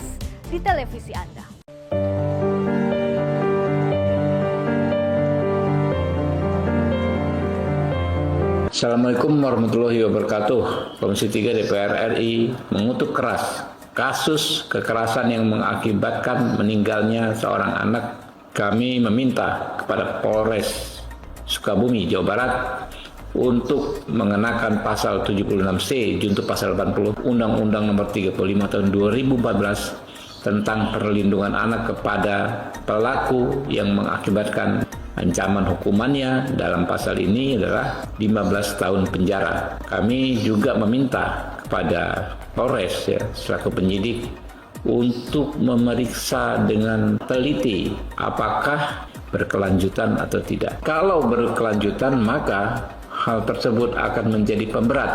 di televisi Anda. Assalamualaikum warahmatullahi wabarakatuh. Komisi 3 DPR RI mengutuk keras kasus kekerasan yang mengakibatkan meninggalnya seorang anak. Kami meminta kepada Polres Sukabumi, Jawa Barat untuk mengenakan pasal 76C junto pasal 80 Undang-Undang Nomor 35 Tahun 2014 tentang perlindungan anak kepada pelaku yang mengakibatkan ancaman hukumannya dalam pasal ini adalah 15 tahun penjara. Kami juga meminta kepada Polres ya, selaku penyidik untuk memeriksa dengan teliti apakah berkelanjutan atau tidak. Kalau berkelanjutan maka hal tersebut akan menjadi pemberat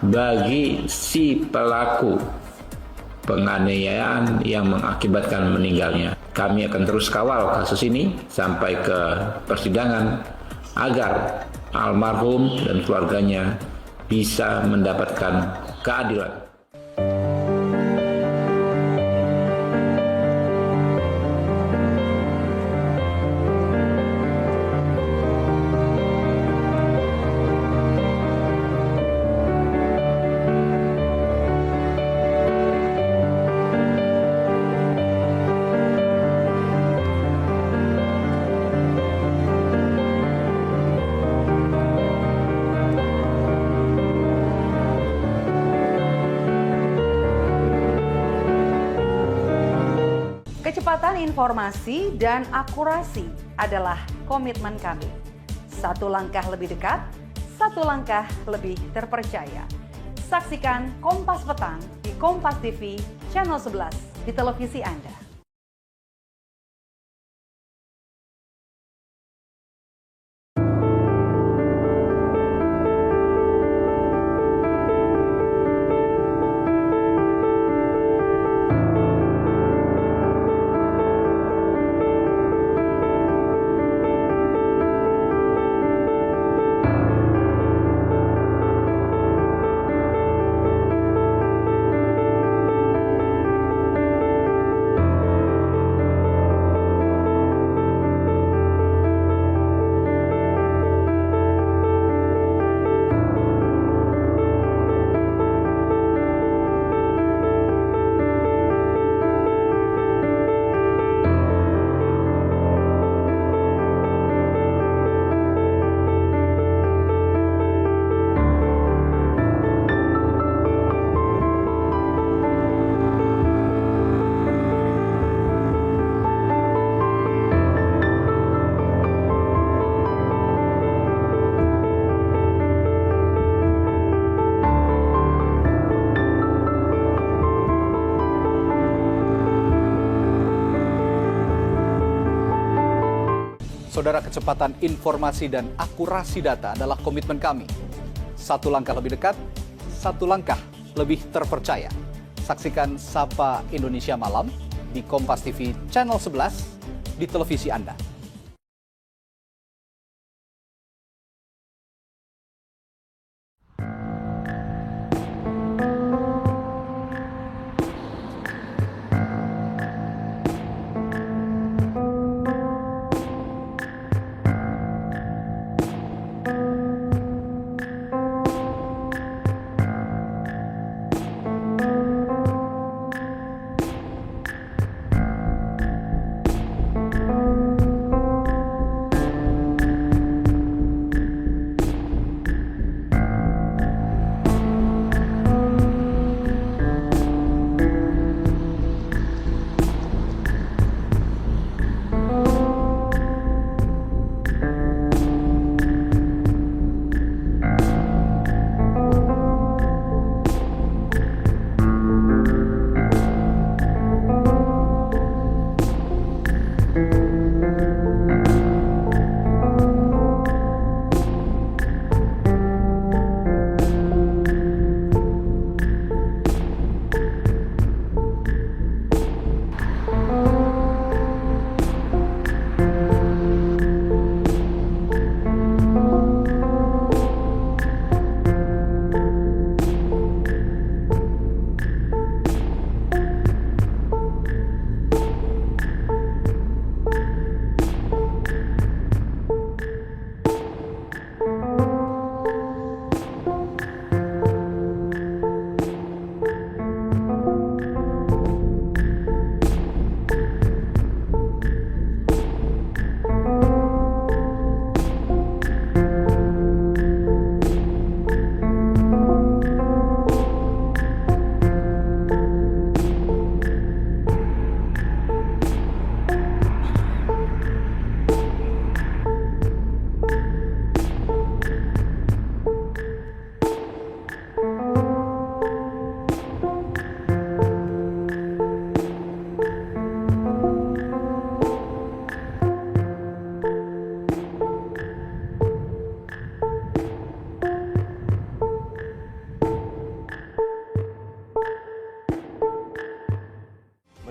bagi si pelaku penganiayaan yang mengakibatkan meninggalnya. Kami akan terus kawal kasus ini sampai ke persidangan agar almarhum dan keluarganya bisa mendapatkan keadilan. Kecepatan informasi dan akurasi adalah komitmen kami. Satu langkah lebih dekat, satu langkah lebih terpercaya. Saksikan Kompas Petang di Kompas TV channel 11 di televisi Anda. Saudara, kecepatan informasi dan akurasi data adalah komitmen kami. Satu langkah lebih dekat, satu langkah lebih terpercaya. Saksikan Sapa Indonesia Malam di Kompas TV Channel 11 di televisi Anda.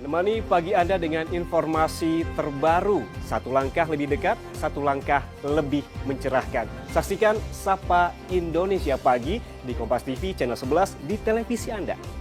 Menemani pagi Anda dengan informasi terbaru, satu langkah lebih dekat, satu langkah lebih mencerahkan. Saksikan Sapa Indonesia Pagi di Kompas TV Channel 11 di televisi Anda.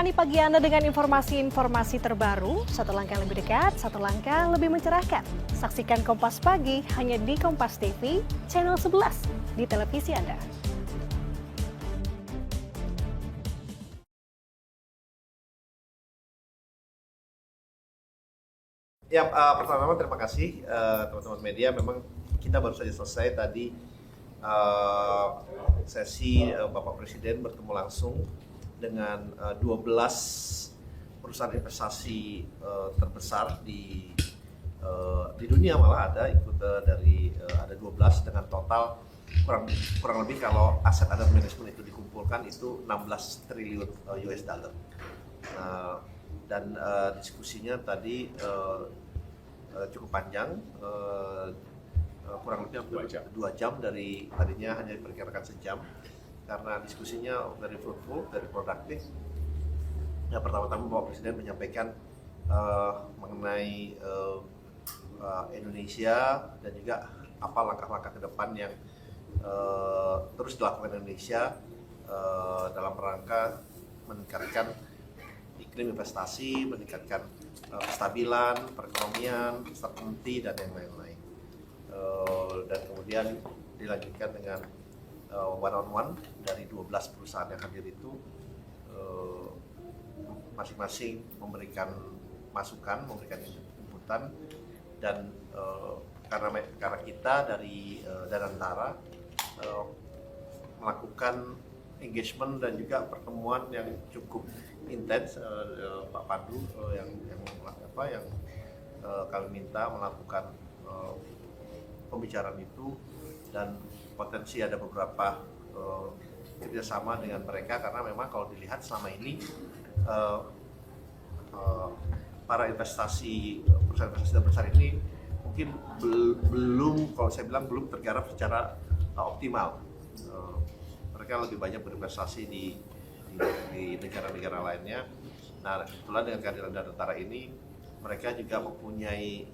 menemani pagi Anda dengan informasi-informasi terbaru, satu langkah lebih dekat, satu langkah lebih mencerahkan. Saksikan Kompas Pagi hanya di Kompas TV, channel 11 di televisi Anda. Ya, pertama-tama terima kasih teman-teman media. Memang kita baru saja selesai tadi sesi Bapak Presiden bertemu langsung dengan 12 perusahaan investasi terbesar di dunia, malah ada ikut ada 12 dengan total kurang lebih kalau aset under management itu dikumpulkan itu 16 triliun US dollar. Dan diskusinya tadi cukup panjang, kurang lebih 2 jam dari tadinya hanya diperkirakan sejam, karena diskusinya very fruitful, very produktif. Ya, pertama-tama Bapak Presiden menyampaikan mengenai Indonesia dan juga apa langkah-langkah ke depan yang terus dilakukan Indonesia dalam rangka meningkatkan iklim investasi, meningkatkan kestabilan, perekonomian, stability, dan yang lain-lain. Dan kemudian dilanjutkan dengan one-on-one dari 12 perusahaan yang hadir itu, masing-masing memberikan masukan, memberikan inputan, dan karena kita dari Danantara melakukan engagement dan juga pertemuan yang cukup intens, Pak Pandu yang kami minta melakukan pembicaraan itu, dan potensi ada beberapa kerjasama dengan mereka, karena memang kalau dilihat selama ini para perusahaan investasi besar ini mungkin belum, kalau saya bilang belum tergarap secara optimal. Mereka lebih banyak berinvestasi di negara-negara lainnya. Nah, kebetulan dengan kehadiran Danantara ini, mereka juga mempunyai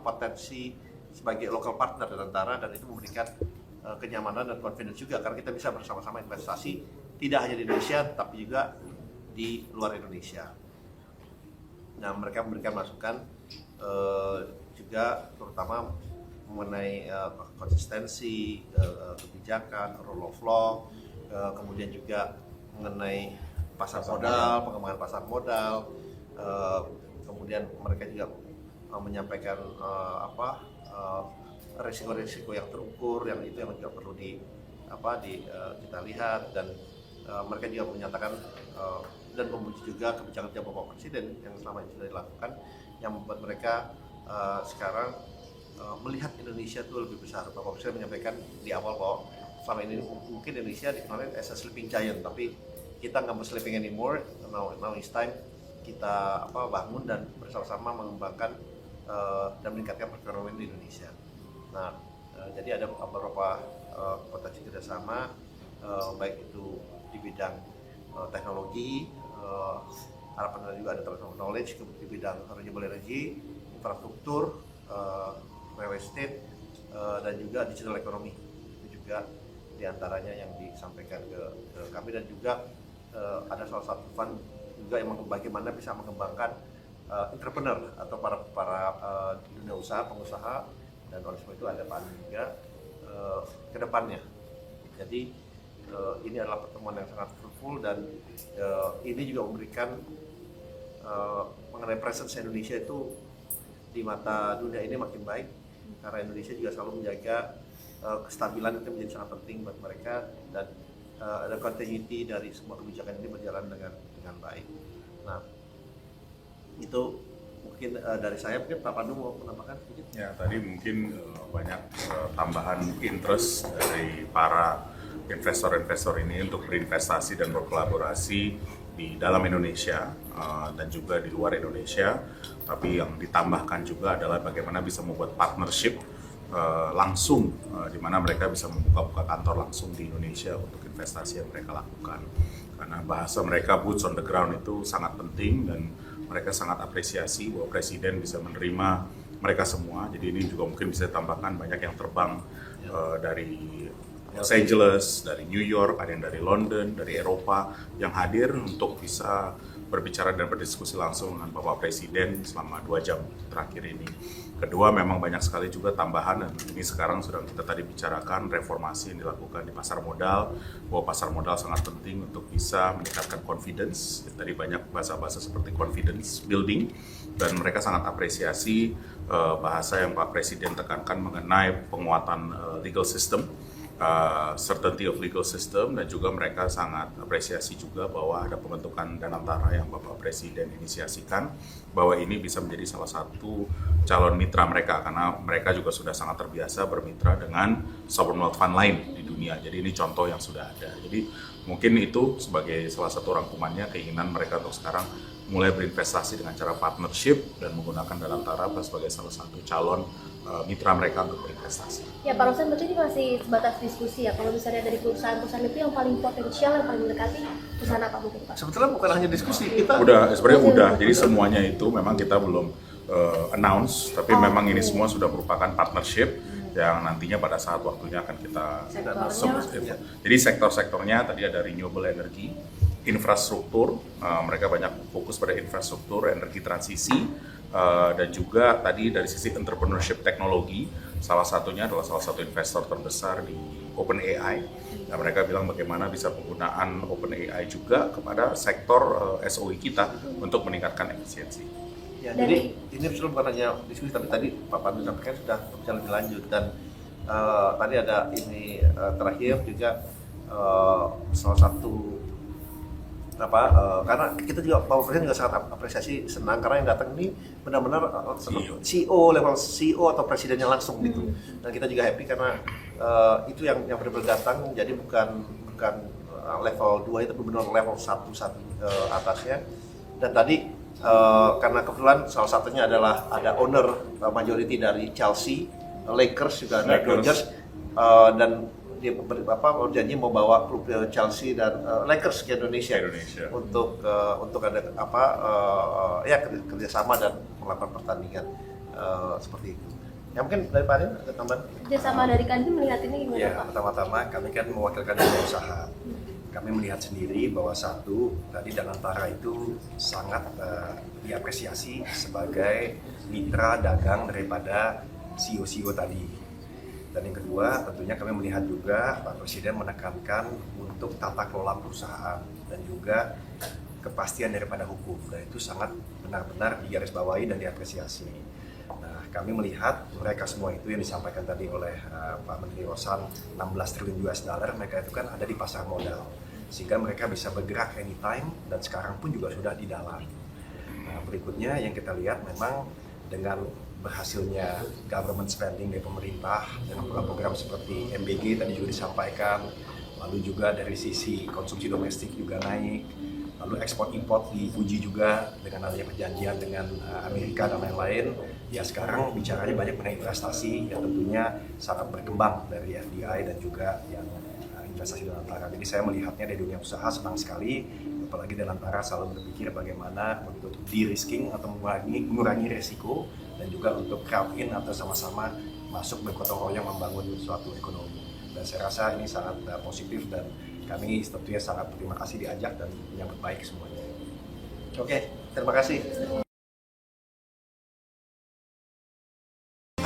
potensi sebagai local partner Danantara, dan itu memberikan kenyamanan dan confidence juga, karena kita bisa bersama-sama investasi tidak hanya di Indonesia tapi juga di luar Indonesia. Nah, mereka memberikan masukan juga terutama mengenai konsistensi kebijakan, rule of law, kemudian juga mengenai pasar modal, pengembangan pasar modal, kemudian mereka juga menyampaikan risiko-risiko yang terukur, yang itu yang juga perlu kita lihat, dan mereka juga menyatakan dan memuji juga kebijakan Bapak Presiden yang selama ini sudah dilakukan, yang membuat mereka sekarang melihat Indonesia itu lebih besar. Bapak Presiden menyampaikan di awal bahwa selama ini mungkin Indonesia dikenal as a sleeping giant, tapi kita nggak mau sleeping anymore. Now is time kita bangun dan bersama-sama mengembangkan dan meningkatkan perekonomian di Indonesia. Nah, jadi ada beberapa potensi kerjasama, baik itu di bidang teknologi, harapan juga ada transfer knowledge di bidang renewable energy, infrastruktur, real estate, dan juga digital economy. Itu juga diantaranya yang disampaikan ke kami, dan juga ada salah satu fund juga yang bagaimana bisa mengembangkan entrepreneur atau para dunia usaha, pengusaha, dan oleh sebab itu ada Pak Andi juga ke depannya. Jadi ini adalah pertemuan yang sangat fruitful, dan ini juga memberikan mengenai presence Indonesia itu di mata dunia ini makin baik, karena Indonesia juga selalu menjaga kestabilan itu menjadi sangat penting buat mereka, dan ada continuity dari semua kebijakan ini berjalan dengan baik. Nah, itu mungkin dari saya. Mungkin Pak Pandu mau menambahkan sedikit? Ya, tadi mungkin banyak tambahan interest dari para investor-investor ini untuk berinvestasi dan berkolaborasi di dalam Indonesia dan juga di luar Indonesia. Tapi yang ditambahkan juga adalah bagaimana bisa membuat partnership langsung, di mana mereka bisa membuka kantor langsung di Indonesia untuk investasi yang mereka lakukan. Karena bahasa mereka boots on the ground itu sangat penting, dan mereka sangat apresiasi bahwa Presiden bisa menerima mereka semua. Jadi ini juga mungkin bisa ditambahkan banyak yang terbang dari Los Angeles, dari New York, ada yang dari London, dari Eropa yang hadir untuk bisa berbicara dan berdiskusi langsung dengan Bapak Presiden selama 2 jam terakhir ini. Kedua, memang banyak sekali juga tambahan, dan ini sekarang sudah kita tadi bicarakan reformasi yang dilakukan di pasar modal, bahwa pasar modal sangat penting untuk bisa meningkatkan confidence. Tadi banyak bahasa-bahasa seperti confidence building, dan mereka sangat apresiasi bahasa yang Pak Presiden tekankan mengenai penguatan legal system, certainty of legal system, dan juga mereka sangat apresiasi juga bahwa ada pembentukan Danantara yang Bapak Presiden inisiasikan, bahwa ini bisa menjadi salah satu calon mitra mereka, karena mereka juga sudah sangat terbiasa bermitra dengan sovereign wealth fund lain di dunia. Jadi ini contoh yang sudah ada. Jadi mungkin itu sebagai salah satu rangkumannya keinginan mereka untuk sekarang mulai berinvestasi dengan cara partnership dan menggunakan Danantara sebagai salah satu calon mitra mereka untuk berinvestasi. Ya Pak Rosan, berarti ini masih sebatas diskusi ya. Kalau misalnya dari perusahaan-perusahaan itu yang paling potensial, yang paling mendekati perusahaan apa mungkin Pak? Sebetulnya bukan hanya diskusi, kita Sebenarnya udah. Jadi semuanya itu memang kita belum announce, tapi memang ini semua sudah merupakan partnership yang nantinya pada saat waktunya akan kita sebut. Jadi sektor-sektornya tadi ada renewable energy, infrastruktur, mereka banyak fokus pada infrastruktur, energi transisi, dan juga tadi dari sisi entrepreneurship teknologi, salah satunya adalah salah satu investor terbesar di OpenAI. Nah, mereka bilang bagaimana bisa penggunaan OpenAI juga kepada sektor SOE kita untuk meningkatkan efisiensi. Ya, jadi ini bukan hanya diskusi, tapi tadi Pak Pandu sampaikan sudah berjalan lebih lanjut, dan tadi ada ini terakhir juga salah satu karena kita juga Bapak Presiden juga sangat apresiasi, senang karena yang datang ini benar-benar CEO level CEO atau presidennya langsung gitu, dan kita juga happy karena itu yang benar-benar datang, jadi bukan level 2 itu benar-benar level 1 atasnya. Dan tadi karena kebetulan salah satunya adalah ada owner majority dari Chelsea, Lakers juga ada, Dodgers, dan dia berjanji mau bawa klub Chelsea dan Lakers ke Indonesia. Untuk ada kerjasama dan melakukan pertandingan seperti itu. Ya mungkin dari Pak Adin ada tambahan? Kerjasama dari Kadin melihat ini gimana Ya, Pak? pertama-tama kami kan mewakilkan dunia usaha. Kami melihat sendiri bahwa satu, tadi Danantara itu sangat diapresiasi sebagai mitra dagang daripada CEO-CEO tadi. Dan yang kedua, tentunya kami melihat juga Pak Presiden menekankan untuk tata kelola perusahaan dan juga kepastian daripada hukum. Dan itu sangat benar-benar digarisbawahi dan diapresiasi. Nah, kami melihat mereka semua itu yang disampaikan tadi oleh Pak Menteri Rosan, 16 triliun US dollar, mereka itu kan ada di pasar modal. Sehingga mereka bisa bergerak anytime dan sekarang pun juga sudah di dalam. Nah, berikutnya yang kita lihat memang dengan berhasilnya government spending dari pemerintah dengan program-program seperti MBG tadi juga disampaikan, lalu juga dari sisi konsumsi domestik juga naik, lalu ekspor import dipuji juga dengan adanya perjanjian dengan Amerika dan lain-lain. Ya sekarang bicaranya banyak mengenai investasi yang tentunya sangat berkembang dari FDI dan juga yang investasi Danantara. Jadi saya melihatnya dari dunia usaha senang sekali, apalagi Danantara selalu berpikir bagaimana untuk de-risking atau mengurangi resiko, dan juga untuk crowd in atau sama-sama masuk bergotong royong membangun suatu ekonomi. Dan saya rasa ini sangat positif, dan kami tentunya sangat berterima kasih diajak dan menyambut baik semuanya. Oke, terima kasih.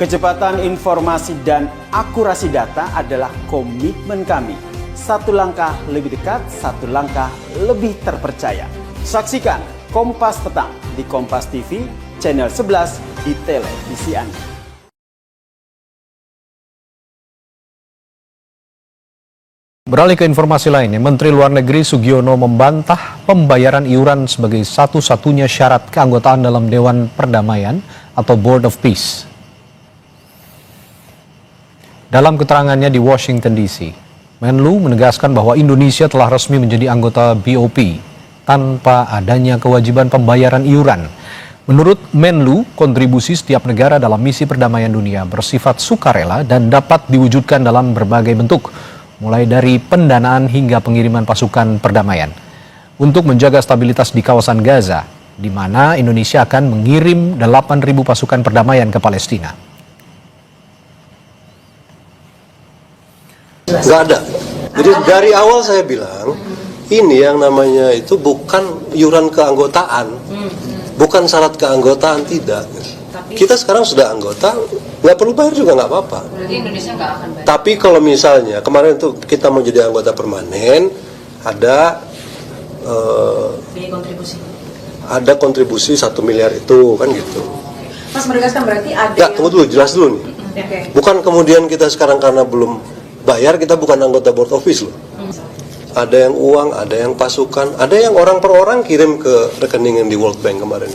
Kecepatan informasi dan akurasi data adalah komitmen kami. Satu langkah lebih dekat, satu langkah lebih terpercaya. Saksikan Kompas Petang di Kompas TV, channel 11 di televisi Anda. Beralih ke informasi lainnya, Menteri Luar Negeri Sugiono membantah pembayaran iuran sebagai satu-satunya syarat keanggotaan dalam Dewan Perdamaian atau Board of Peace. Dalam keterangannya di Washington DC, Menlu menegaskan bahwa Indonesia telah resmi menjadi anggota BOP tanpa adanya kewajiban pembayaran iuran. Menurut Menlu, kontribusi setiap negara dalam misi perdamaian dunia bersifat sukarela dan dapat diwujudkan dalam berbagai bentuk, mulai dari pendanaan hingga pengiriman pasukan perdamaian. Untuk menjaga stabilitas di kawasan Gaza, di mana Indonesia akan mengirim 8.000 pasukan perdamaian ke Palestina. Nggak ada. Jadi dari awal saya bilang, ini yang namanya itu bukan iuran keanggotaan, bukan syarat keanggotaan, tidak. Kita sekarang sudah anggota, nggak perlu bayar juga nggak apa-apa. Berarti Indonesia nggak akan bayar. Tapi kalau misalnya kemarin tuh kita mau jadi anggota permanen, ada ada kontribusi 1 miliar itu kan gitu. Mas menegaskan berarti ada. Ya, tunggu dulu, jelas dulu nih. Okay. Bukan kemudian kita sekarang karena belum bayar kita bukan anggota board office loh. Ada yang uang, ada yang pasukan, ada yang orang per orang kirim ke rekening yang di World Bank kemarin.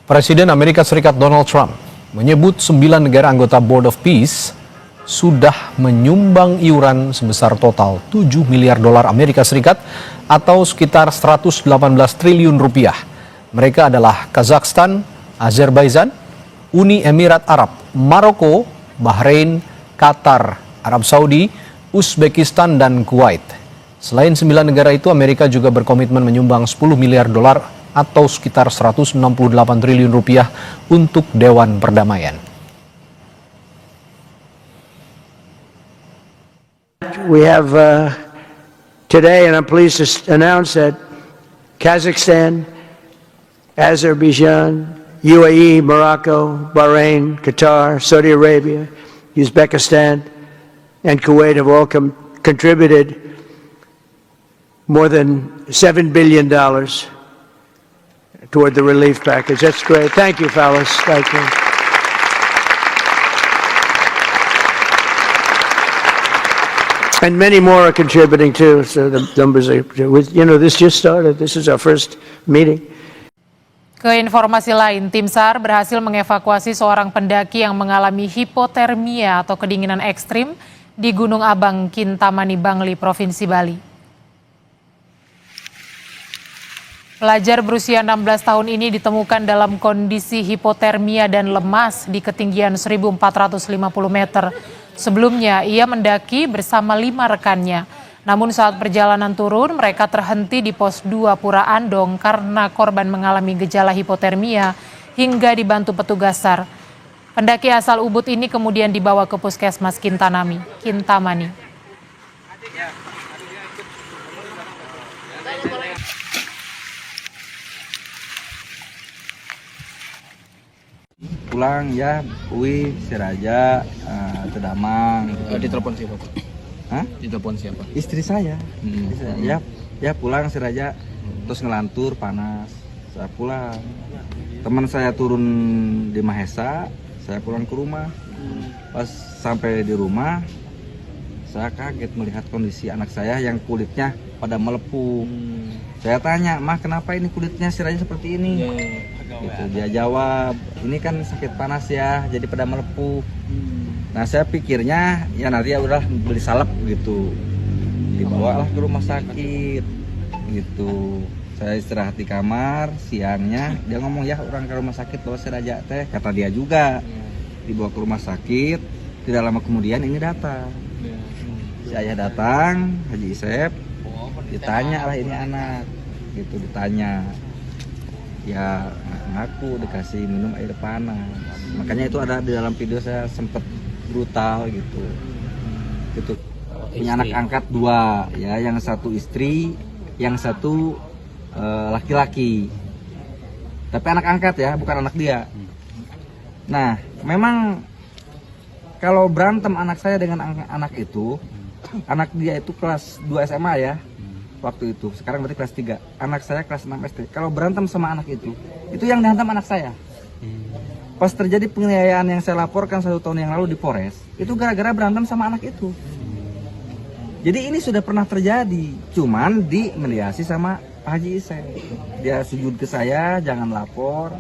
Presiden Amerika Serikat Donald Trump menyebut 9 negara anggota Board of Peace sudah menyumbang iuran sebesar total 7 miliar dolar Amerika Serikat atau sekitar 118 triliun rupiah. Mereka adalah Kazakhstan, Azerbaijan, Uni Emirat Arab, Maroko, Bahrain, Qatar, Arab Saudi, Uzbekistan, dan Kuwait. Selain 9 negara itu, Amerika juga berkomitmen menyumbang 10 miliar dolar atau sekitar 168 triliun rupiah untuk Dewan Perdamaian. We have today, and I'm pleased to announce that Kazakhstan, Azerbaijan, UAE, Morocco, Bahrain, Qatar, Saudi Arabia, Uzbekistan, and Kuwait have all contributed more than $7 billion toward the relief package. That's great. Thank you, fellas. Thank you. And many more are contributing too. So the numbers are, this just started. This is our first meeting. Ke informasi lain, tim SAR berhasil mengevakuasi seorang pendaki yang mengalami hipotermia atau kedinginan ekstrim di Gunung Abang, Kintamani, Bangli, Provinsi Bali. Pelajar berusia 16 tahun ini ditemukan dalam kondisi hipotermia dan lemas di ketinggian 1.450 meter. Sebelumnya, ia mendaki bersama 5 rekannya. Namun saat perjalanan turun, mereka terhenti di pos 2 Pura Andong karena korban mengalami gejala hipotermia hingga dibantu petugas SAR. Pendaki asal Ubud ini kemudian dibawa ke Puskesmas Kintamani. Pulang ya, Uwi, Siraja, Tedamang. Ditelepon siapa, Pak? Hah? Ditelepon siapa? Istri saya. Ya pulang Siraja, terus ngelantur panas. Saya pulang. Teman saya turun di Mahesa, saya pulang ke rumah. Pas sampai di rumah, saya kaget melihat kondisi anak saya yang kulitnya pada melepuh. Saya tanya, "Mah, kenapa ini kulitnya Siraja seperti ini?" Gitu. Dia jawab, "Ini kan sakit panas ya, jadi pada melepuh." Nah, saya pikirnya ya nanti ya udah beli salep gitu. Dibawalah ke rumah sakit gitu. Saya istirahat di kamar, siangnya dia ngomong, "Ya, orang ke rumah sakit bawa Siraja teh." Kata dia juga. Dibawa ke rumah sakit, tidak lama kemudian ini datang. Si ayah datang, Haji Isep, ditanya lah ini anak gitu, ditanya. Ya ngaku dikasih minum air panas. Makanya itu ada di dalam video, saya sempet brutal gitu. Punya anak angkat 2 ya, yang satu istri, yang satu laki-laki. Tapi anak angkat ya, bukan anak dia. Nah, memang kalau berantem anak saya dengan anak itu, anak dia itu kelas 2 SMA ya. Waktu itu, sekarang berarti kelas 3. Anak saya kelas 6 SD. Kalau berantem sama anak itu yang dihantam anak saya. Pas terjadi penganiayaan yang saya laporkan 1 tahun yang lalu di Polres, itu gara-gara berantem sama anak itu. Jadi ini sudah pernah terjadi, cuman dimediasi sama Pak Haji Isep. Dia sujud ke saya, jangan lapor,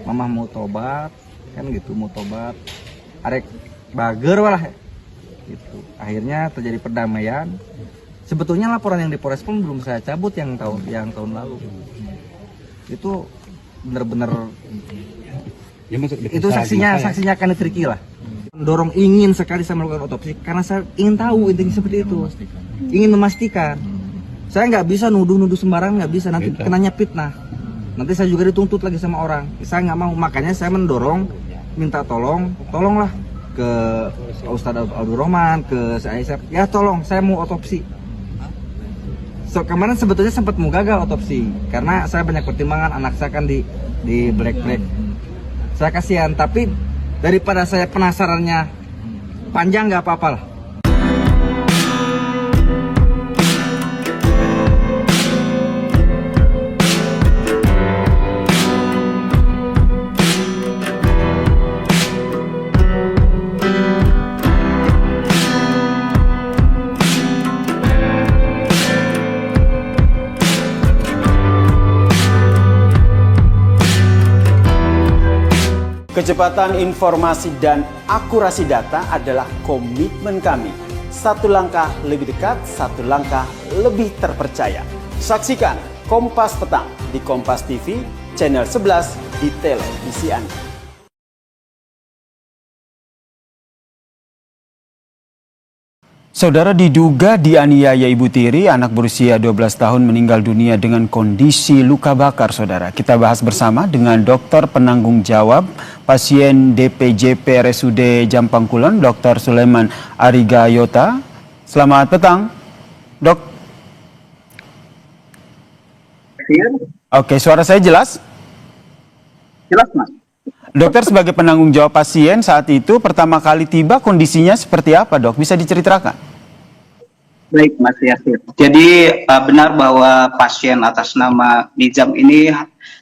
Mama mau tobat, kan gitu, mau tobat. Arek bager lah, gitu. Akhirnya terjadi perdamaian. Sebetulnya laporan yang di Polres pun belum saya cabut yang tahun lalu. Itu benar-benar ya, itu saksinya kan Triki lah. Dorong ingin sekali saya melakukan otopsi karena saya ingin tahu intinya seperti itu. Ingin memastikan. Saya nggak bisa nuduh sembarangan, nggak bisa, nanti kenanya fitnah. Nanti saya juga dituntut lagi sama orang. Saya nggak mau, makanya saya mendorong, minta tolonglah ke Ustadz Abdul Rahman, ke saya, ya tolong saya mau otopsi. Kemarin sebetulnya sempat mau gagal otopsi karena saya banyak pertimbangan, anak saya kan di black. Saya kasihan, tapi daripada saya penasarannya panjang nggak apa-apa lah. Kecepatan informasi dan akurasi data adalah komitmen kami. Satu langkah lebih dekat, satu langkah lebih terpercaya. Saksikan Kompas Petang di Kompas TV, channel 11 di televisi Anda. Saudara, diduga dianiaya ibu tiri, anak berusia 12 tahun meninggal dunia dengan kondisi luka bakar, saudara. Kita bahas bersama dengan dokter penanggung jawab pasien DPJP RSUD Jampang Kulon, Dr. Sulaiman Arigayota. Selamat petang, Dok. Oke, suara saya jelas? Jelas, Mas. Dokter, sebagai penanggung jawab pasien saat itu pertama kali tiba, kondisinya seperti apa, Dok? Bisa diceritakan? Baik, Mas Yasir. Jadi benar bahwa pasien atas nama Nizam ini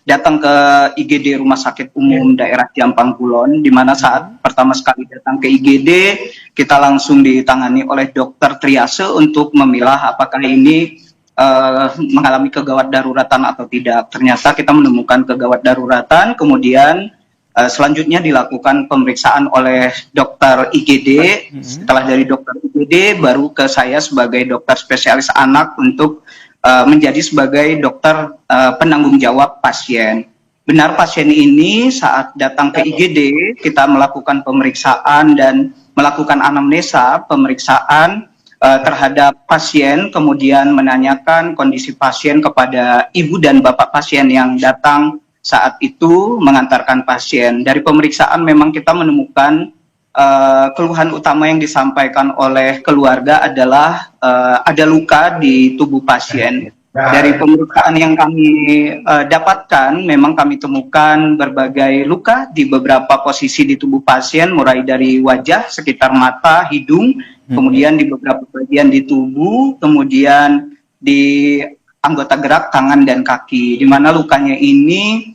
datang ke IGD Rumah Sakit Umum Daerah Jampang Kulon, di mana saat pertama sekali datang ke IGD, kita langsung ditangani oleh dokter triase untuk memilah apakah ini mengalami kegawat daruratan atau tidak. Ternyata kita menemukan kegawat daruratan, kemudian selanjutnya dilakukan pemeriksaan oleh dokter IGD. Setelah dari dokter IGD baru ke saya sebagai dokter spesialis anak untuk menjadi sebagai dokter penanggung jawab pasien. Benar, pasien ini saat datang ke IGD kita melakukan pemeriksaan dan melakukan anamnesa, pemeriksaan terhadap pasien, kemudian menanyakan kondisi pasien kepada ibu dan bapak pasien yang datang saat itu mengantarkan pasien. Dari pemeriksaan memang kita menemukan keluhan utama yang disampaikan oleh keluarga adalah ada luka di tubuh pasien. Dari pemeriksaan yang kami dapatkan, memang kami temukan berbagai luka di beberapa posisi di tubuh pasien, mulai dari wajah, sekitar mata, hidung, kemudian di beberapa bagian di tubuh, kemudian di anggota gerak tangan dan kaki, di mana lukanya ini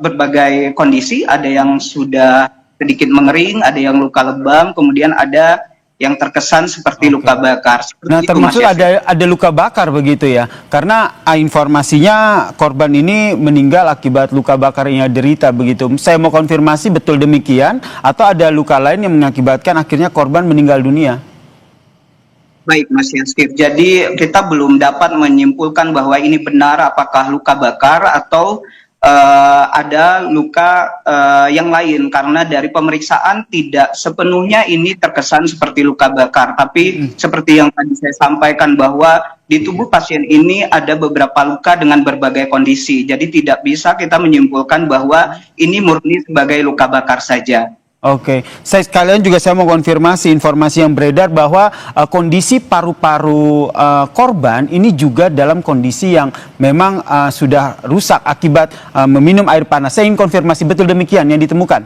berbagai kondisi, ada yang sudah sedikit mengering, ada yang luka lebam, kemudian ada yang terkesan seperti luka bakar. Nah, termasuk ada luka bakar begitu ya? Karena informasinya korban ini meninggal akibat luka bakar yang derita begitu. Saya mau konfirmasi betul demikian atau ada luka lain yang mengakibatkan akhirnya korban meninggal dunia? Baik, Mas Yaskif. Jadi kita belum dapat menyimpulkan bahwa ini benar apakah luka bakar atau ada luka yang lain, karena dari pemeriksaan tidak sepenuhnya ini terkesan seperti luka bakar, tapi seperti yang tadi saya sampaikan bahwa di tubuh pasien ini ada beberapa luka dengan berbagai kondisi, jadi tidak bisa kita menyimpulkan bahwa ini murni sebagai luka bakar saja. Oke, saya mau konfirmasi informasi yang beredar bahwa kondisi paru-paru korban ini juga dalam kondisi yang memang sudah rusak akibat meminum air panas. Saya ingin konfirmasi betul demikian yang ditemukan.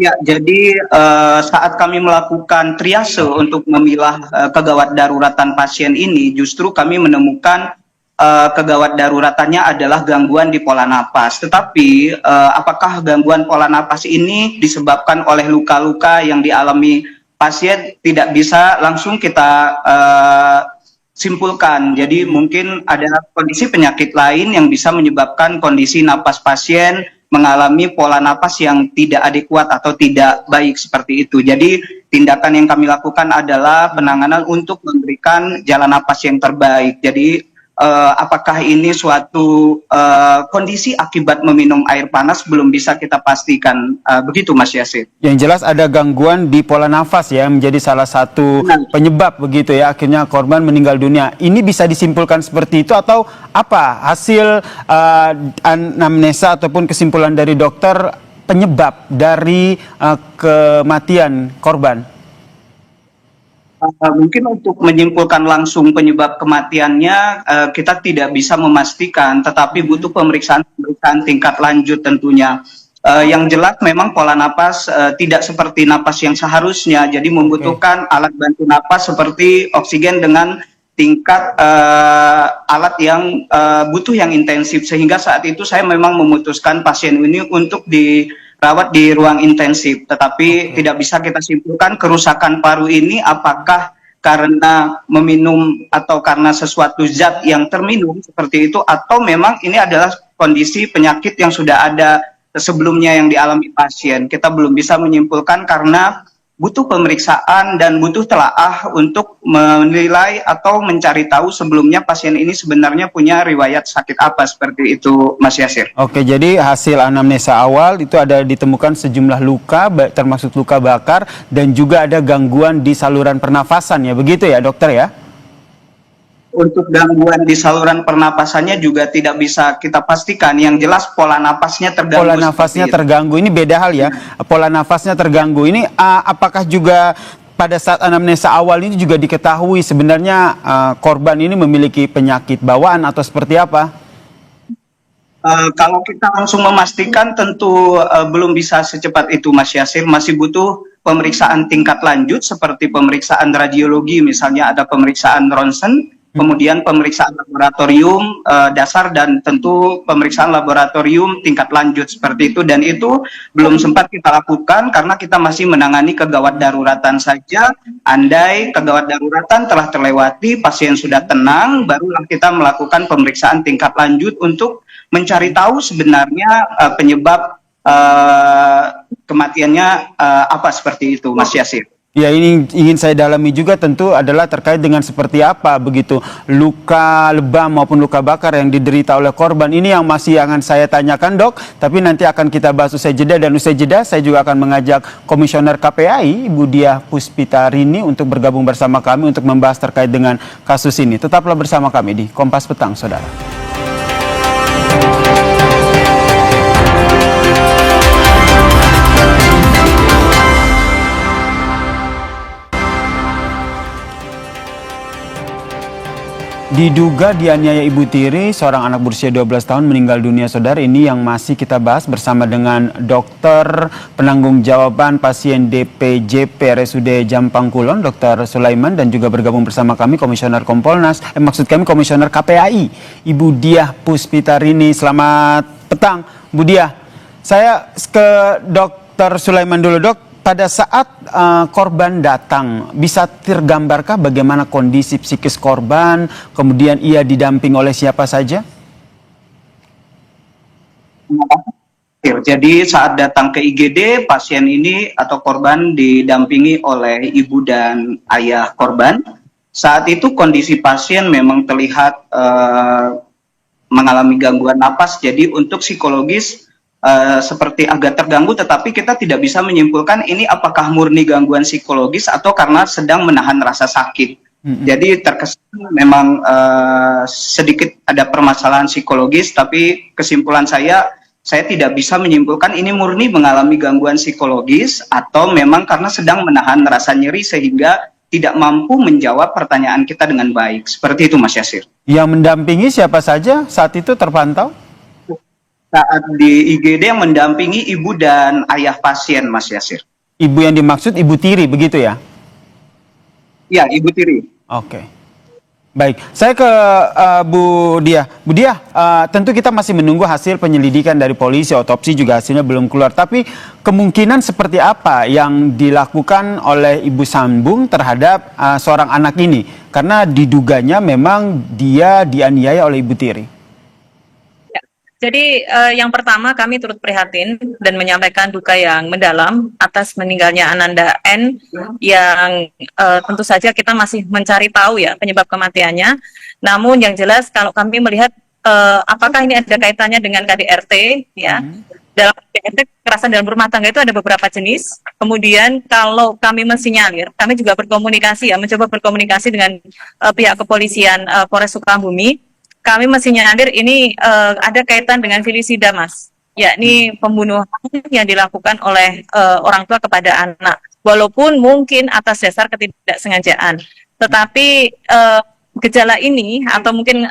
Ya, jadi saat kami melakukan triase untuk memilah kegawat daruratan pasien ini, justru kami menemukan kegawat daruratannya adalah gangguan di pola napas. Tetapi apakah gangguan pola napas ini disebabkan oleh luka-luka yang dialami pasien, tidak bisa langsung kita simpulkan. Jadi mungkin ada kondisi penyakit lain yang bisa menyebabkan kondisi napas pasien mengalami pola napas yang tidak adekuat atau tidak baik seperti itu. Jadi tindakan yang kami lakukan adalah penanganan untuk memberikan jalan napas yang terbaik. Jadi apakah ini suatu kondisi akibat meminum air panas belum bisa kita pastikan, begitu Mas Yasir. Yang jelas ada gangguan di pola nafas ya, menjadi salah satu penyebab begitu ya, akhirnya korban meninggal dunia. Ini bisa disimpulkan seperti itu atau apa hasil anamnesa ataupun kesimpulan dari dokter penyebab dari kematian korban? Mungkin untuk menyimpulkan langsung penyebab kematiannya kita tidak bisa memastikan, tetapi butuh pemeriksaan tingkat lanjut tentunya. Yang jelas memang pola napas tidak seperti napas yang seharusnya, jadi membutuhkan alat bantu napas seperti oksigen dengan tingkat alat yang butuh yang intensif, sehingga saat itu saya memang memutuskan pasien ini untuk dirawat di ruang intensif, tetapi tidak bisa kita simpulkan kerusakan paru ini apakah karena meminum atau karena sesuatu zat yang terminum seperti itu, atau memang ini adalah kondisi penyakit yang sudah ada sebelumnya yang dialami pasien. Kita belum bisa menyimpulkan karena butuh pemeriksaan dan butuh telaah untuk menilai atau mencari tahu sebelumnya pasien ini sebenarnya punya riwayat sakit apa, seperti itu Mas Yasir. Oke, jadi hasil anamnesa awal itu ada ditemukan sejumlah luka, termasuk luka bakar, dan juga ada gangguan di saluran pernafasan, ya begitu ya dokter ya? Untuk gangguan di saluran pernapasannya juga tidak bisa kita pastikan. Yang jelas pola napasnya terganggu. Pola nafasnya terganggu, ini beda hal ya. Pola nafasnya terganggu ini apakah juga pada saat anamnesa awal ini juga diketahui sebenarnya korban ini memiliki penyakit bawaan atau seperti apa? Kalau kita langsung memastikan tentu belum bisa secepat itu Mas Yasir, masih butuh pemeriksaan tingkat lanjut seperti pemeriksaan radiologi, misalnya ada pemeriksaan ronsen, kemudian pemeriksaan laboratorium dasar, dan tentu pemeriksaan laboratorium tingkat lanjut seperti itu, dan itu belum sempat kita lakukan karena kita masih menangani kegawat daruratan saja. Andai kegawat daruratan telah terlewati, pasien sudah tenang, barulah kita melakukan pemeriksaan tingkat lanjut untuk mencari tahu sebenarnya penyebab kematiannya apa, seperti itu Mas Yasir. Ya, ini ingin saya dalami juga tentu adalah terkait dengan seperti apa begitu luka lebam maupun luka bakar yang diderita oleh korban. Ini yang masih akan saya tanyakan dok, tapi nanti akan kita bahas usai jeda, dan usai jeda saya juga akan mengajak Komisioner KPAI Ibu Diah Puspitarini untuk bergabung bersama kami untuk membahas terkait dengan kasus ini. Tetaplah bersama kami di Kompas Petang, saudara. Diduga dianiaya Ibu Tiri, seorang anak berusia 12 tahun meninggal dunia, saudara. Ini yang masih kita bahas bersama dengan dokter penanggung jawaban pasien DPJP RSUD Jampang Kulon, Dr. Sulaiman, dan juga bergabung bersama kami Komisioner Kompolnas, Komisioner KPAI, Ibu Diah Puspitarini. Selamat petang, Bu Diah. Saya ke Dr. Sulaiman dulu, dok. Pada saat korban datang, bisa tergambarkah bagaimana kondisi psikis korban, kemudian ia didamping oleh siapa saja? Jadi saat datang ke IGD, pasien ini atau korban didampingi oleh ibu dan ayah korban. Saat itu kondisi pasien memang terlihat mengalami gangguan napas, jadi untuk psikologis seperti agak terganggu, tetapi kita tidak bisa menyimpulkan ini apakah murni gangguan psikologis atau karena sedang menahan rasa sakit. Jadi terkesan memang sedikit ada permasalahan psikologis, tapi kesimpulan saya tidak bisa menyimpulkan ini murni mengalami gangguan psikologis atau memang karena sedang menahan rasa nyeri sehingga tidak mampu menjawab pertanyaan kita dengan baik. Seperti itu Mas Yasir. Yang mendampingi siapa saja saat itu terpantau? Saat di IGD yang mendampingi ibu dan ayah pasien, Mas Yasir. Ibu yang dimaksud Ibu Tiri, begitu ya? Ya, Ibu Tiri. Oke. Baik, saya ke Bu Diah. Bu Diah, tentu kita masih menunggu hasil penyelidikan dari polisi, otopsi juga hasilnya belum keluar. Tapi kemungkinan seperti apa yang dilakukan oleh Ibu Sambung terhadap seorang anak ini? Karena diduganya memang dia dianiaya oleh Ibu Tiri. Jadi yang pertama kami turut prihatin dan menyampaikan duka yang mendalam atas meninggalnya Ananda N yang tentu saja kita masih mencari tahu ya penyebab kematiannya. Namun yang jelas kalau kami melihat apakah ini ada kaitannya dengan KDRT ya. Dalam KDRT kekerasan dalam rumah tangga itu ada beberapa jenis. Kemudian kalau kami mensinyalir, kami juga berkomunikasi ya, mencoba berkomunikasi dengan pihak kepolisian Polres Sukabumi. Kami mensinyalir ini ada kaitan dengan felisida, Mas. yakni pembunuhan yang dilakukan oleh orang tua kepada anak, walaupun mungkin atas dasar ketidaksengajaan. Tetapi gejala ini atau mungkin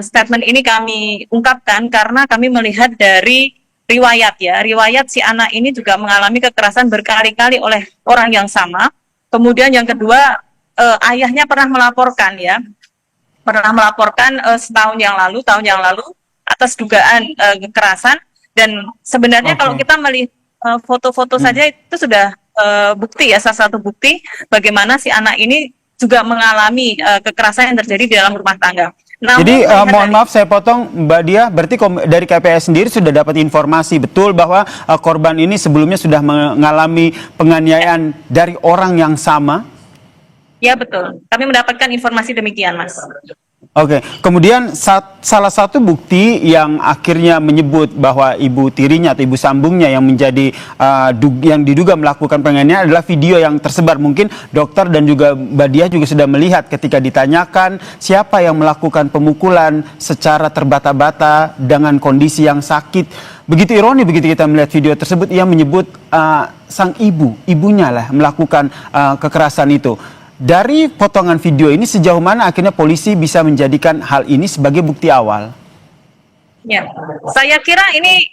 statement ini kami ungkapkan karena kami melihat dari riwayat riwayat si anak ini juga mengalami kekerasan berkali-kali oleh orang yang sama. Kemudian yang kedua, ayahnya pernah melaporkan tahun yang lalu atas dugaan kekerasan. Dan sebenarnya kalau kita melihat foto-foto saja itu sudah bukti salah satu bukti bagaimana si anak ini juga mengalami kekerasan yang terjadi di dalam rumah tangga. Namun, jadi mohon maaf saya potong Mbak Dia, berarti dari KPAI sendiri sudah dapat informasi betul bahwa korban ini sebelumnya sudah mengalami penganiayaan dari orang yang sama? Ya betul, kami mendapatkan informasi demikian, Mas. Oke, kemudian salah satu bukti yang akhirnya menyebut bahwa ibu tirinya atau ibu sambungnya yang menjadi yang diduga melakukan penganiayaan adalah video yang tersebar. Mungkin dokter dan juga Mbak Dia juga sudah melihat ketika ditanyakan siapa yang melakukan pemukulan secara terbata-bata dengan kondisi yang sakit. Begitu ironi begitu kita melihat video tersebut, ia menyebut sang ibunya lah melakukan kekerasan itu. Dari potongan video ini sejauh mana akhirnya polisi bisa menjadikan hal ini sebagai bukti awal? Ya, saya kira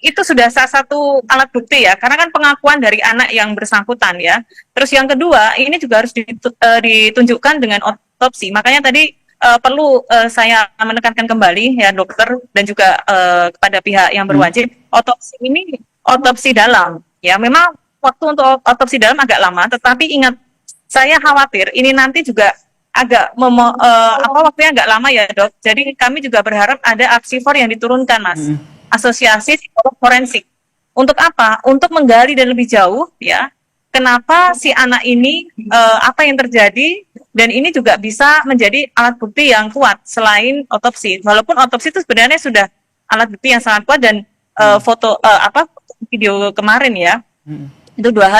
itu sudah salah satu alat bukti ya, karena kan pengakuan dari anak yang bersangkutan ya. Terus yang kedua, ini juga harus ditunjukkan dengan otopsi. Makanya tadi perlu saya menekankan kembali ya dokter dan juga kepada pihak yang berwajib, otopsi ini otopsi dalam. Ya, memang waktu untuk otopsi dalam agak lama, tetapi ingat, saya khawatir ini nanti juga agak waktunya agak lama ya dok. Jadi kami juga berharap ada apsifor yang diturunkan Mas, Asosiasi Psikolog Forensik. Untuk apa? Untuk menggali dan lebih jauh ya, kenapa si anak ini apa yang terjadi, dan ini juga bisa menjadi alat bukti yang kuat selain otopsi. Walaupun otopsi itu sebenarnya sudah alat bukti yang sangat kuat dan video kemarin ya. Itu dua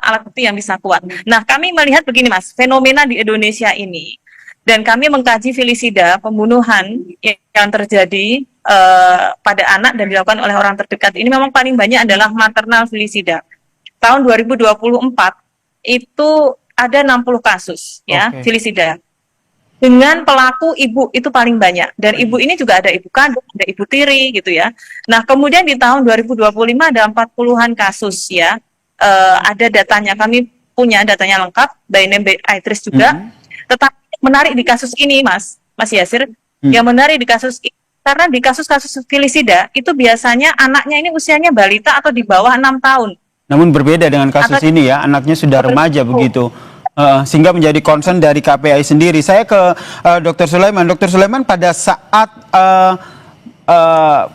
alat bukti yang bisa kuat. Nah, kami melihat begini Mas, fenomena di Indonesia ini, dan kami mengkaji filisida, pembunuhan yang terjadi pada anak dan dilakukan oleh orang terdekat ini memang paling banyak adalah maternal filisida. Tahun 2024 itu ada 60 kasus ya filisida. Dengan pelaku ibu itu paling banyak, dan ibu ini juga ada ibu kandung, ada ibu tiri gitu ya. Nah, kemudian di tahun 2025 ada 40-an kasus ya. Ada datanya, kami punya datanya lengkap, by name by address juga. Tetapi menarik di kasus ini Mas Yasir, yang menarik di kasus ini, karena di kasus-kasus filisida itu biasanya anaknya ini usianya balita atau di bawah 6 tahun. Namun berbeda dengan kasus ini ya, anaknya sudah remaja begitu. Sehingga menjadi concern dari KPAI sendiri. Saya ke Dr. Sulaiman. Dr. Sulaiman, pada saat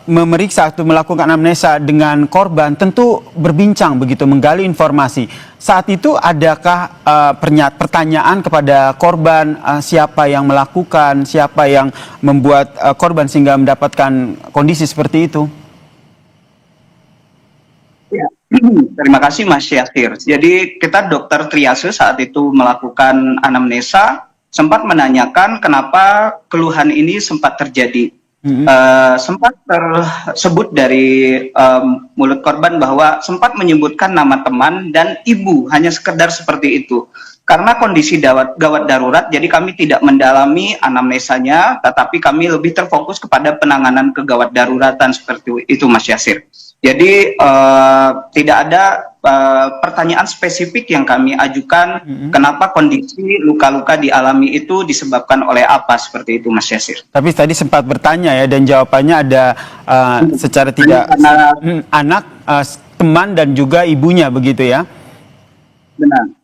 memeriksa atau melakukan anamnesa dengan korban, tentu berbincang begitu, menggali informasi. Saat itu adakah pertanyaan kepada korban, siapa yang melakukan, siapa yang membuat korban sehingga mendapatkan kondisi seperti itu? Ya, terima kasih Mas Yasir. Jadi kita dokter triase saat itu melakukan anamnesa, sempat menanyakan kenapa keluhan ini sempat terjadi. Sempat tersebut dari mulut korban bahwa sempat menyebutkan nama teman dan ibu, hanya sekedar seperti itu. Karena kondisi gawat darurat, jadi kami tidak mendalami anamnesanya, tetapi kami lebih terfokus kepada penanganan kegawat daruratan seperti itu Mas Yasir. Jadi tidak ada pertanyaan spesifik yang kami ajukan, kenapa kondisi luka-luka dialami itu disebabkan oleh apa, seperti itu Mas Yasir. Tapi tadi sempat bertanya ya, dan jawabannya ada secara tidak anak, teman dan juga ibunya begitu ya? Benar.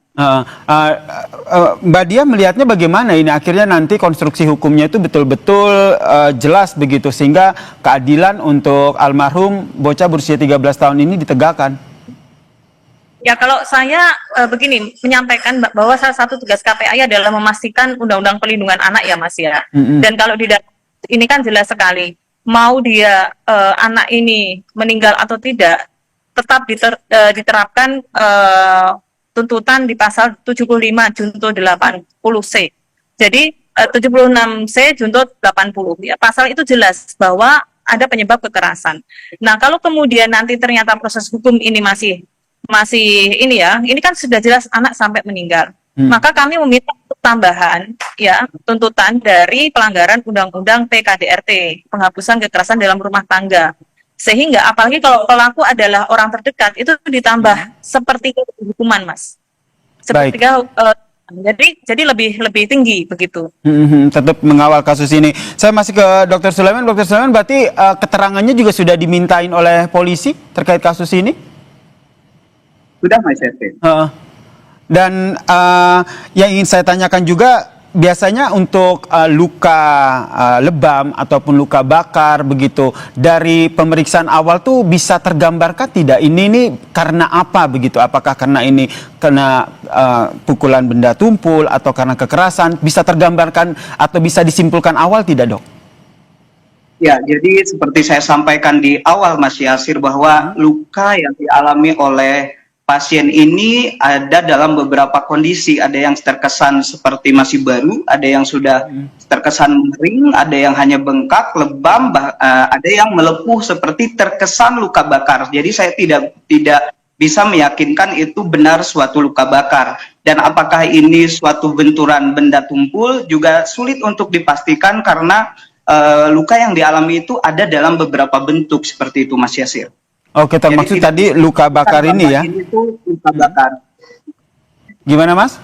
Mbak Dia melihatnya bagaimana ini akhirnya nanti konstruksi hukumnya itu betul-betul jelas begitu, sehingga keadilan untuk almarhum bocah berusia 13 tahun ini ditegakkan? Ya, kalau saya begini menyampaikan bahwa salah satu tugas KPAI adalah memastikan Undang-Undang Perlindungan Anak ya Mas ya. Dan kalau di ini kan jelas sekali, mau dia anak ini meninggal atau tidak, tetap diterapkan tuntutan di pasal 75 junto 80C. Jadi 76C junto 80 ya. Pasal itu jelas bahwa ada penyebab kekerasan. Nah, kalau kemudian nanti ternyata proses hukum ini masih ini ya, ini kan sudah jelas anak sampai meninggal. Maka kami meminta tambahan ya tuntutan dari pelanggaran Undang-Undang PKDRT, penghapusan kekerasan dalam rumah tangga. Sehingga apalagi kalau pelaku adalah orang terdekat itu ditambah sepertiga hukuman, Mas. Sepertiga jadi lebih tinggi begitu. Tetap mengawal kasus ini. Saya masih ke Dr. Sulaiman. Dr. Sulaiman, berarti keterangannya juga sudah dimintain oleh polisi terkait kasus ini? Sudah, Mas Yasir. Dan yang ingin saya tanyakan juga, biasanya untuk luka lebam ataupun luka bakar begitu, dari pemeriksaan awal tuh bisa tergambarkan tidak ini karena apa begitu? Apakah karena ini kena pukulan benda tumpul atau karena kekerasan? Bisa tergambarkan atau bisa disimpulkan awal tidak, Dok? Ya, jadi seperti saya sampaikan di awal, Mas Yasir, bahwa luka yang dialami oleh pasien ini ada dalam beberapa kondisi, ada yang terkesan seperti masih baru, ada yang sudah terkesan mengering, ada yang hanya bengkak, lebam, ada yang melepuh seperti terkesan luka bakar. Jadi saya tidak bisa meyakinkan itu benar suatu luka bakar. Dan apakah ini suatu benturan benda tumpul juga sulit untuk dipastikan karena luka yang dialami itu ada dalam beberapa bentuk seperti itu, Mas Yasir. Oke, termaksud tadi luka bakar ini ya? Ini tuh luka bakar. Gimana, Mas?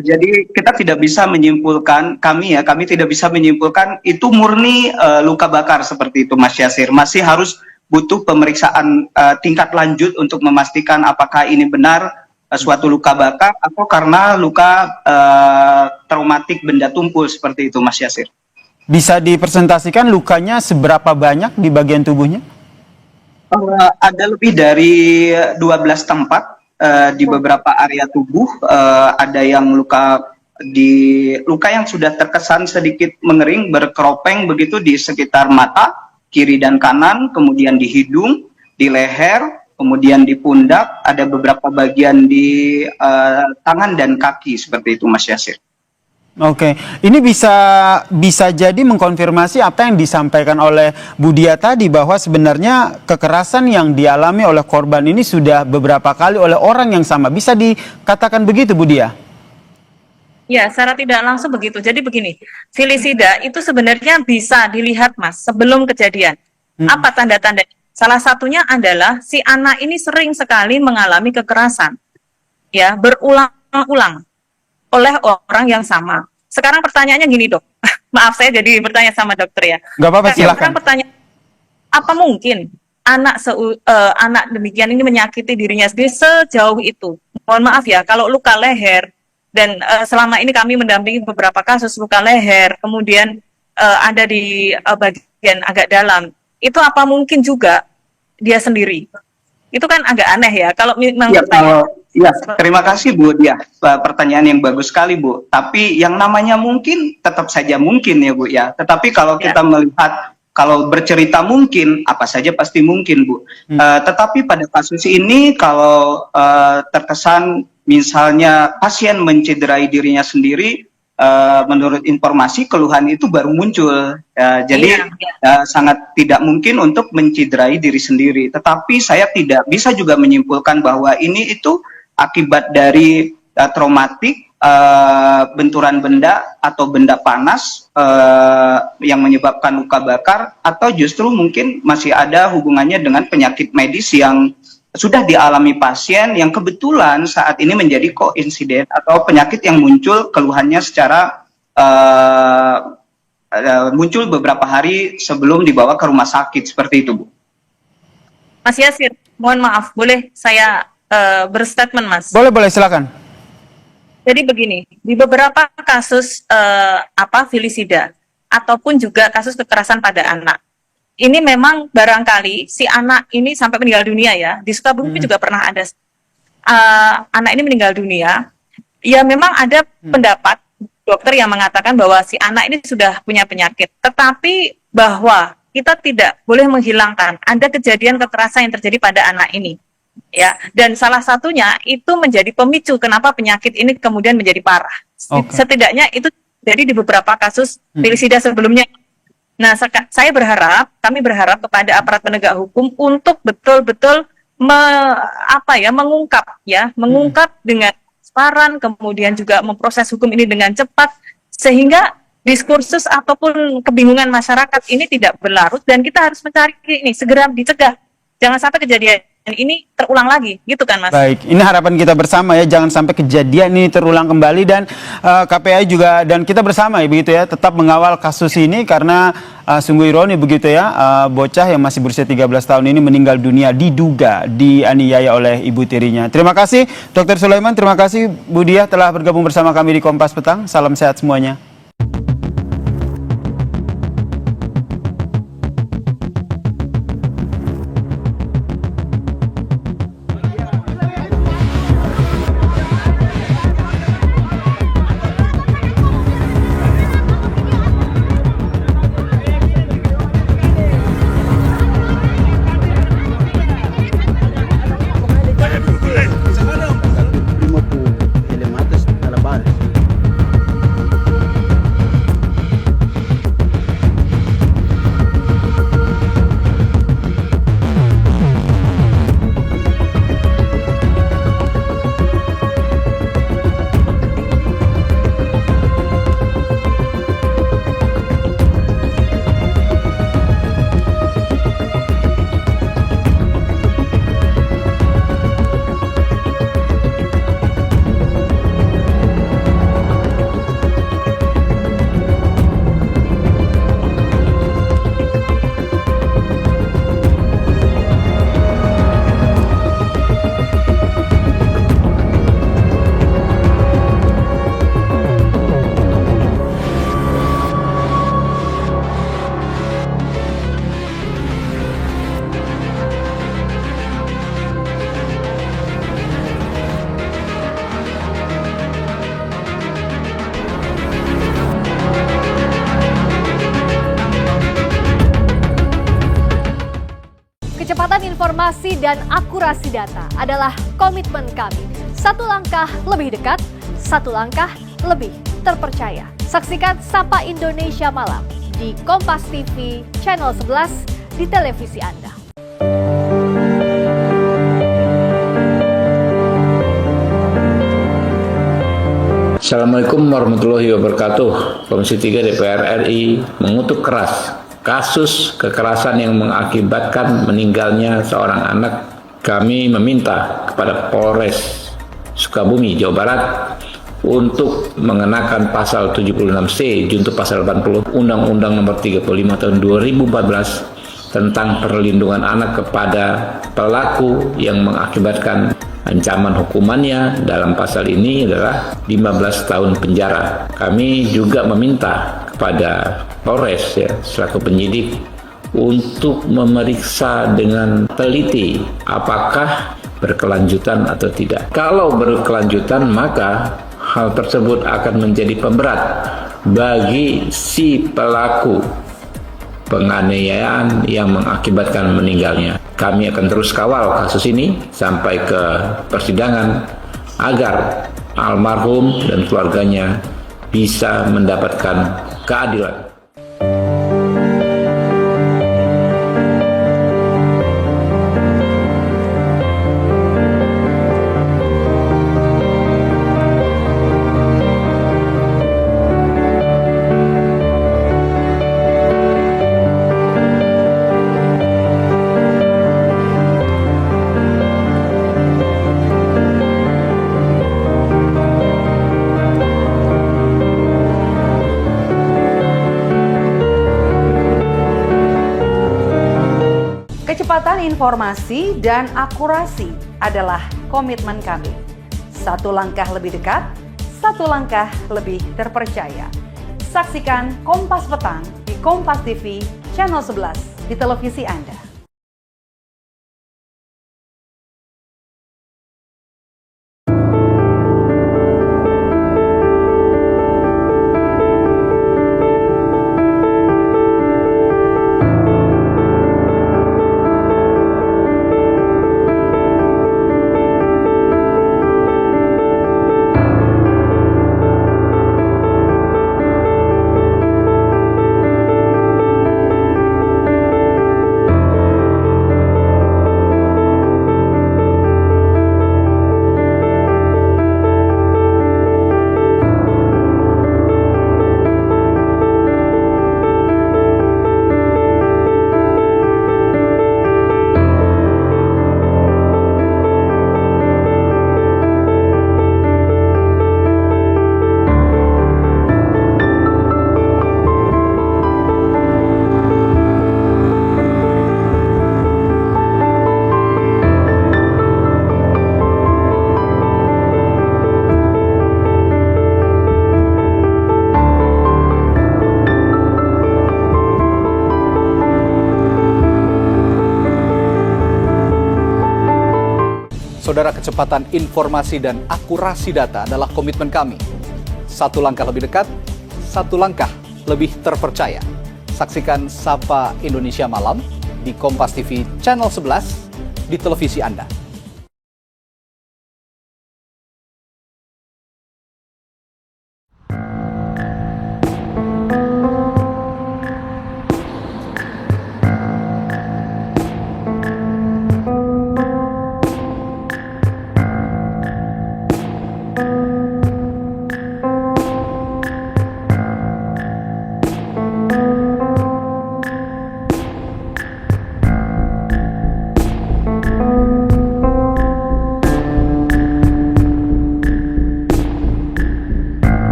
Jadi kita tidak bisa menyimpulkan, kami tidak bisa menyimpulkan itu murni luka bakar seperti itu, Mas Yasir. Masih harus butuh pemeriksaan tingkat lanjut untuk memastikan apakah ini benar suatu luka bakar atau karena luka traumatik benda tumpul seperti itu, Mas Yasir. Bisa dipresentasikan lukanya seberapa banyak di bagian tubuhnya? Ada lebih dari 12 tempat di beberapa area tubuh. Ada yang luka yang sudah terkesan sedikit mengering, berkeropeng begitu di sekitar mata kiri dan kanan, kemudian di hidung, di leher, kemudian di pundak, ada beberapa bagian di tangan dan kaki seperti itu, Mas Yasir. Oke, ini bisa jadi mengkonfirmasi apa yang disampaikan oleh Bu Dia tadi, bahwa sebenarnya kekerasan yang dialami oleh korban ini sudah beberapa kali oleh orang yang sama. Bisa dikatakan begitu, Bu Dia? Ya, secara tidak langsung begitu. Jadi begini, filisida itu sebenarnya bisa dilihat, Mas, sebelum kejadian. Apa tanda-tanda? Salah satunya adalah si anak ini sering sekali mengalami kekerasan, ya, berulang-ulang oleh orang yang sama. Sekarang pertanyaannya gini, Dok. Maaf, saya jadi bertanya sama dokter ya. Gak apa-apa, silakan. Sekarang pertanyaan, apa mungkin anak demikian ini menyakiti dirinya sendiri sejauh itu? Mohon maaf ya, kalau luka leher, dan selama ini kami mendampingi beberapa kasus luka leher, kemudian ada di bagian agak dalam, itu apa mungkin juga dia sendiri? Itu kan agak aneh ya, kalau memang Ya, terima kasih Bu Dia. Pertanyaan yang bagus sekali Bu. Tapi yang namanya mungkin tetap saja mungkin ya Bu ya. Tetapi kalau kita melihat, kalau bercerita mungkin, apa saja pasti mungkin Bu. Tetapi pada kasus ini kalau terkesan misalnya pasien mencederai dirinya sendiri, menurut informasi keluhan itu baru muncul. Jadi sangat tidak mungkin untuk mencederai diri sendiri. Tetapi saya tidak bisa juga menyimpulkan bahwa ini itu akibat dari traumatik, benturan benda atau benda panas yang menyebabkan luka bakar, atau justru mungkin masih ada hubungannya dengan penyakit medis yang sudah dialami pasien yang kebetulan saat ini menjadi koinsiden atau penyakit yang muncul keluhannya secara muncul beberapa hari sebelum dibawa ke rumah sakit seperti itu, Bu. Mas Yasir, mohon maaf, boleh saya berstatement, Mas? Boleh, silakan. Jadi begini, di beberapa kasus filisida ataupun juga kasus kekerasan pada anak, ini memang barangkali si anak ini sampai meninggal dunia ya. Di Sukabumi juga pernah ada anak ini meninggal dunia. Ya memang ada pendapat dokter yang mengatakan bahwa si anak ini sudah punya penyakit, tetapi bahwa kita tidak boleh menghilangkan ada kejadian kekerasan yang terjadi pada anak ini. Ya, dan salah satunya itu menjadi pemicu kenapa penyakit ini kemudian menjadi parah. Setidaknya itu jadi di beberapa kasus filisida sebelumnya. Nah, saya berharap, kami berharap kepada aparat penegak hukum untuk betul-betul mengungkap dengan transparan, kemudian juga memproses hukum ini dengan cepat, sehingga diskursus ataupun kebingungan masyarakat ini tidak berlarut, dan kita harus mencari ini segera dicegah. Jangan sampai kejadian ini terulang lagi, gitu kan Mas? Baik, ini harapan kita bersama ya, jangan sampai kejadian ini terulang kembali, dan KPI juga dan kita bersama ya begitu ya, tetap mengawal kasus ini karena sungguh ironi begitu ya, bocah yang masih berusia 13 tahun ini meninggal dunia diduga dianiaya oleh ibu tirinya. Terima kasih Dr. Sulaiman, terima kasih Bu Diah telah bergabung bersama kami di Kompas Petang. Salam sehat semuanya. Kecepatan informasi dan akurasi data adalah komitmen kami. Satu langkah lebih dekat, satu langkah lebih terpercaya. Saksikan Sapa Indonesia Malam di Kompas TV channel 11 di televisi Anda. Assalamualaikum warahmatullahi wabarakatuh. Komisi 3 DPR RI mengutuk keras kasus kekerasan yang mengakibatkan meninggalnya seorang anak. Kami meminta kepada Polres Sukabumi, Jawa Barat untuk mengenakan pasal 76C junto pasal 80 Undang-Undang Nomor 35 Tahun 2014 tentang perlindungan anak kepada pelaku yang mengakibatkan ancaman hukumannya dalam pasal ini adalah 15 tahun penjara. Kami juga meminta kepada Polres ya, selaku penyidik untuk memeriksa dengan teliti apakah berkelanjutan atau tidak. Kalau berkelanjutan maka hal tersebut akan menjadi pemberat bagi si pelaku penganiayaan yang mengakibatkan meninggalnya. Kami akan terus kawal kasus ini sampai ke persidangan agar almarhum dan keluarganya bisa mendapatkan keadilan. Kecepatan informasi dan akurasi adalah komitmen kami. Satu langkah lebih dekat, satu langkah lebih terpercaya. Saksikan Kompas Petang di Kompas TV channel 11 di televisi Anda. Saudara, kecepatan informasi dan akurasi data adalah komitmen kami. Satu langkah lebih dekat, satu langkah lebih terpercaya. Saksikan Sapa Indonesia Malam di Kompas TV Channel 11 di televisi Anda.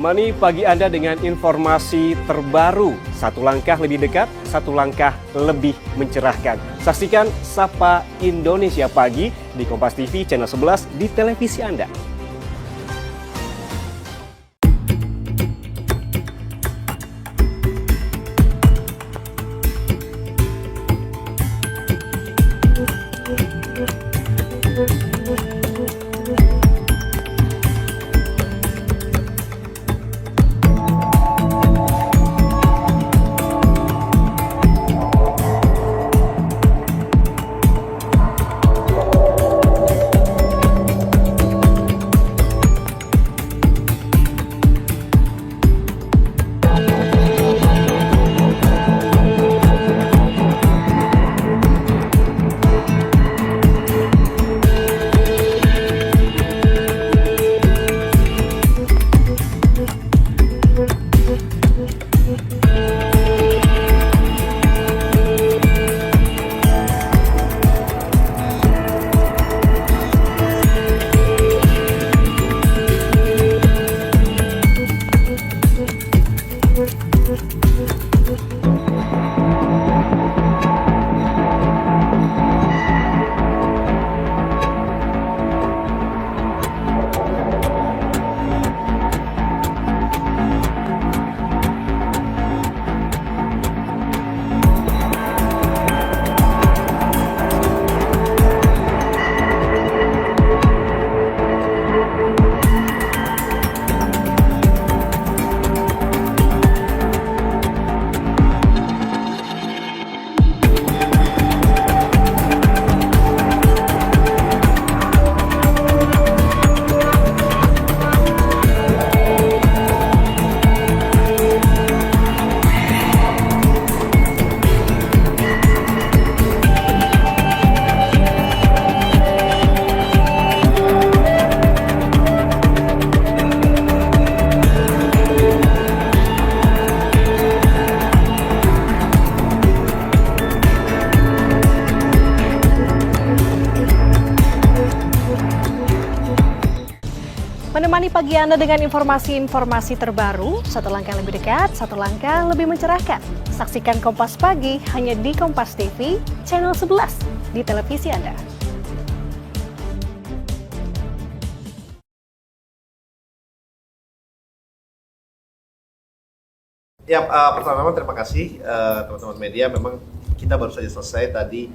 Menemani pagi Anda dengan informasi terbaru, satu langkah lebih dekat, satu langkah lebih mencerahkan. Saksikan Sapa Indonesia Pagi di Kompas TV Channel 11 di televisi Anda. pagi Anda dengan informasi-informasi terbaru, satu langkah lebih dekat, satu langkah lebih mencerahkan. Saksikan Kompas Pagi hanya di Kompas TV, channel 11 di televisi Anda. Ya, pertama-tama terima kasih teman-teman media. Memang kita baru saja selesai tadi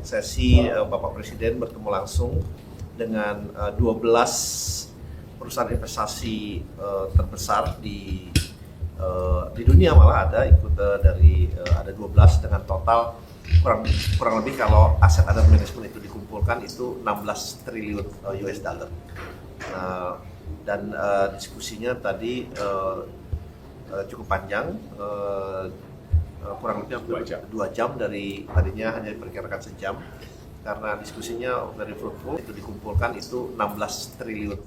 sesi Bapak Presiden bertemu langsung dengan 12 perusahaan investasi terbesar di dunia, malah ada ikut ada 12 dengan total kurang lebih kalau aset under management itu dikumpulkan itu 16 triliun US dollar. Dan diskusinya tadi cukup panjang, kurang lebih 2 jam dari tadinya hanya diperkirakan sejam, karena diskusinya very fruitful. Itu dikumpulkan itu 16 triliun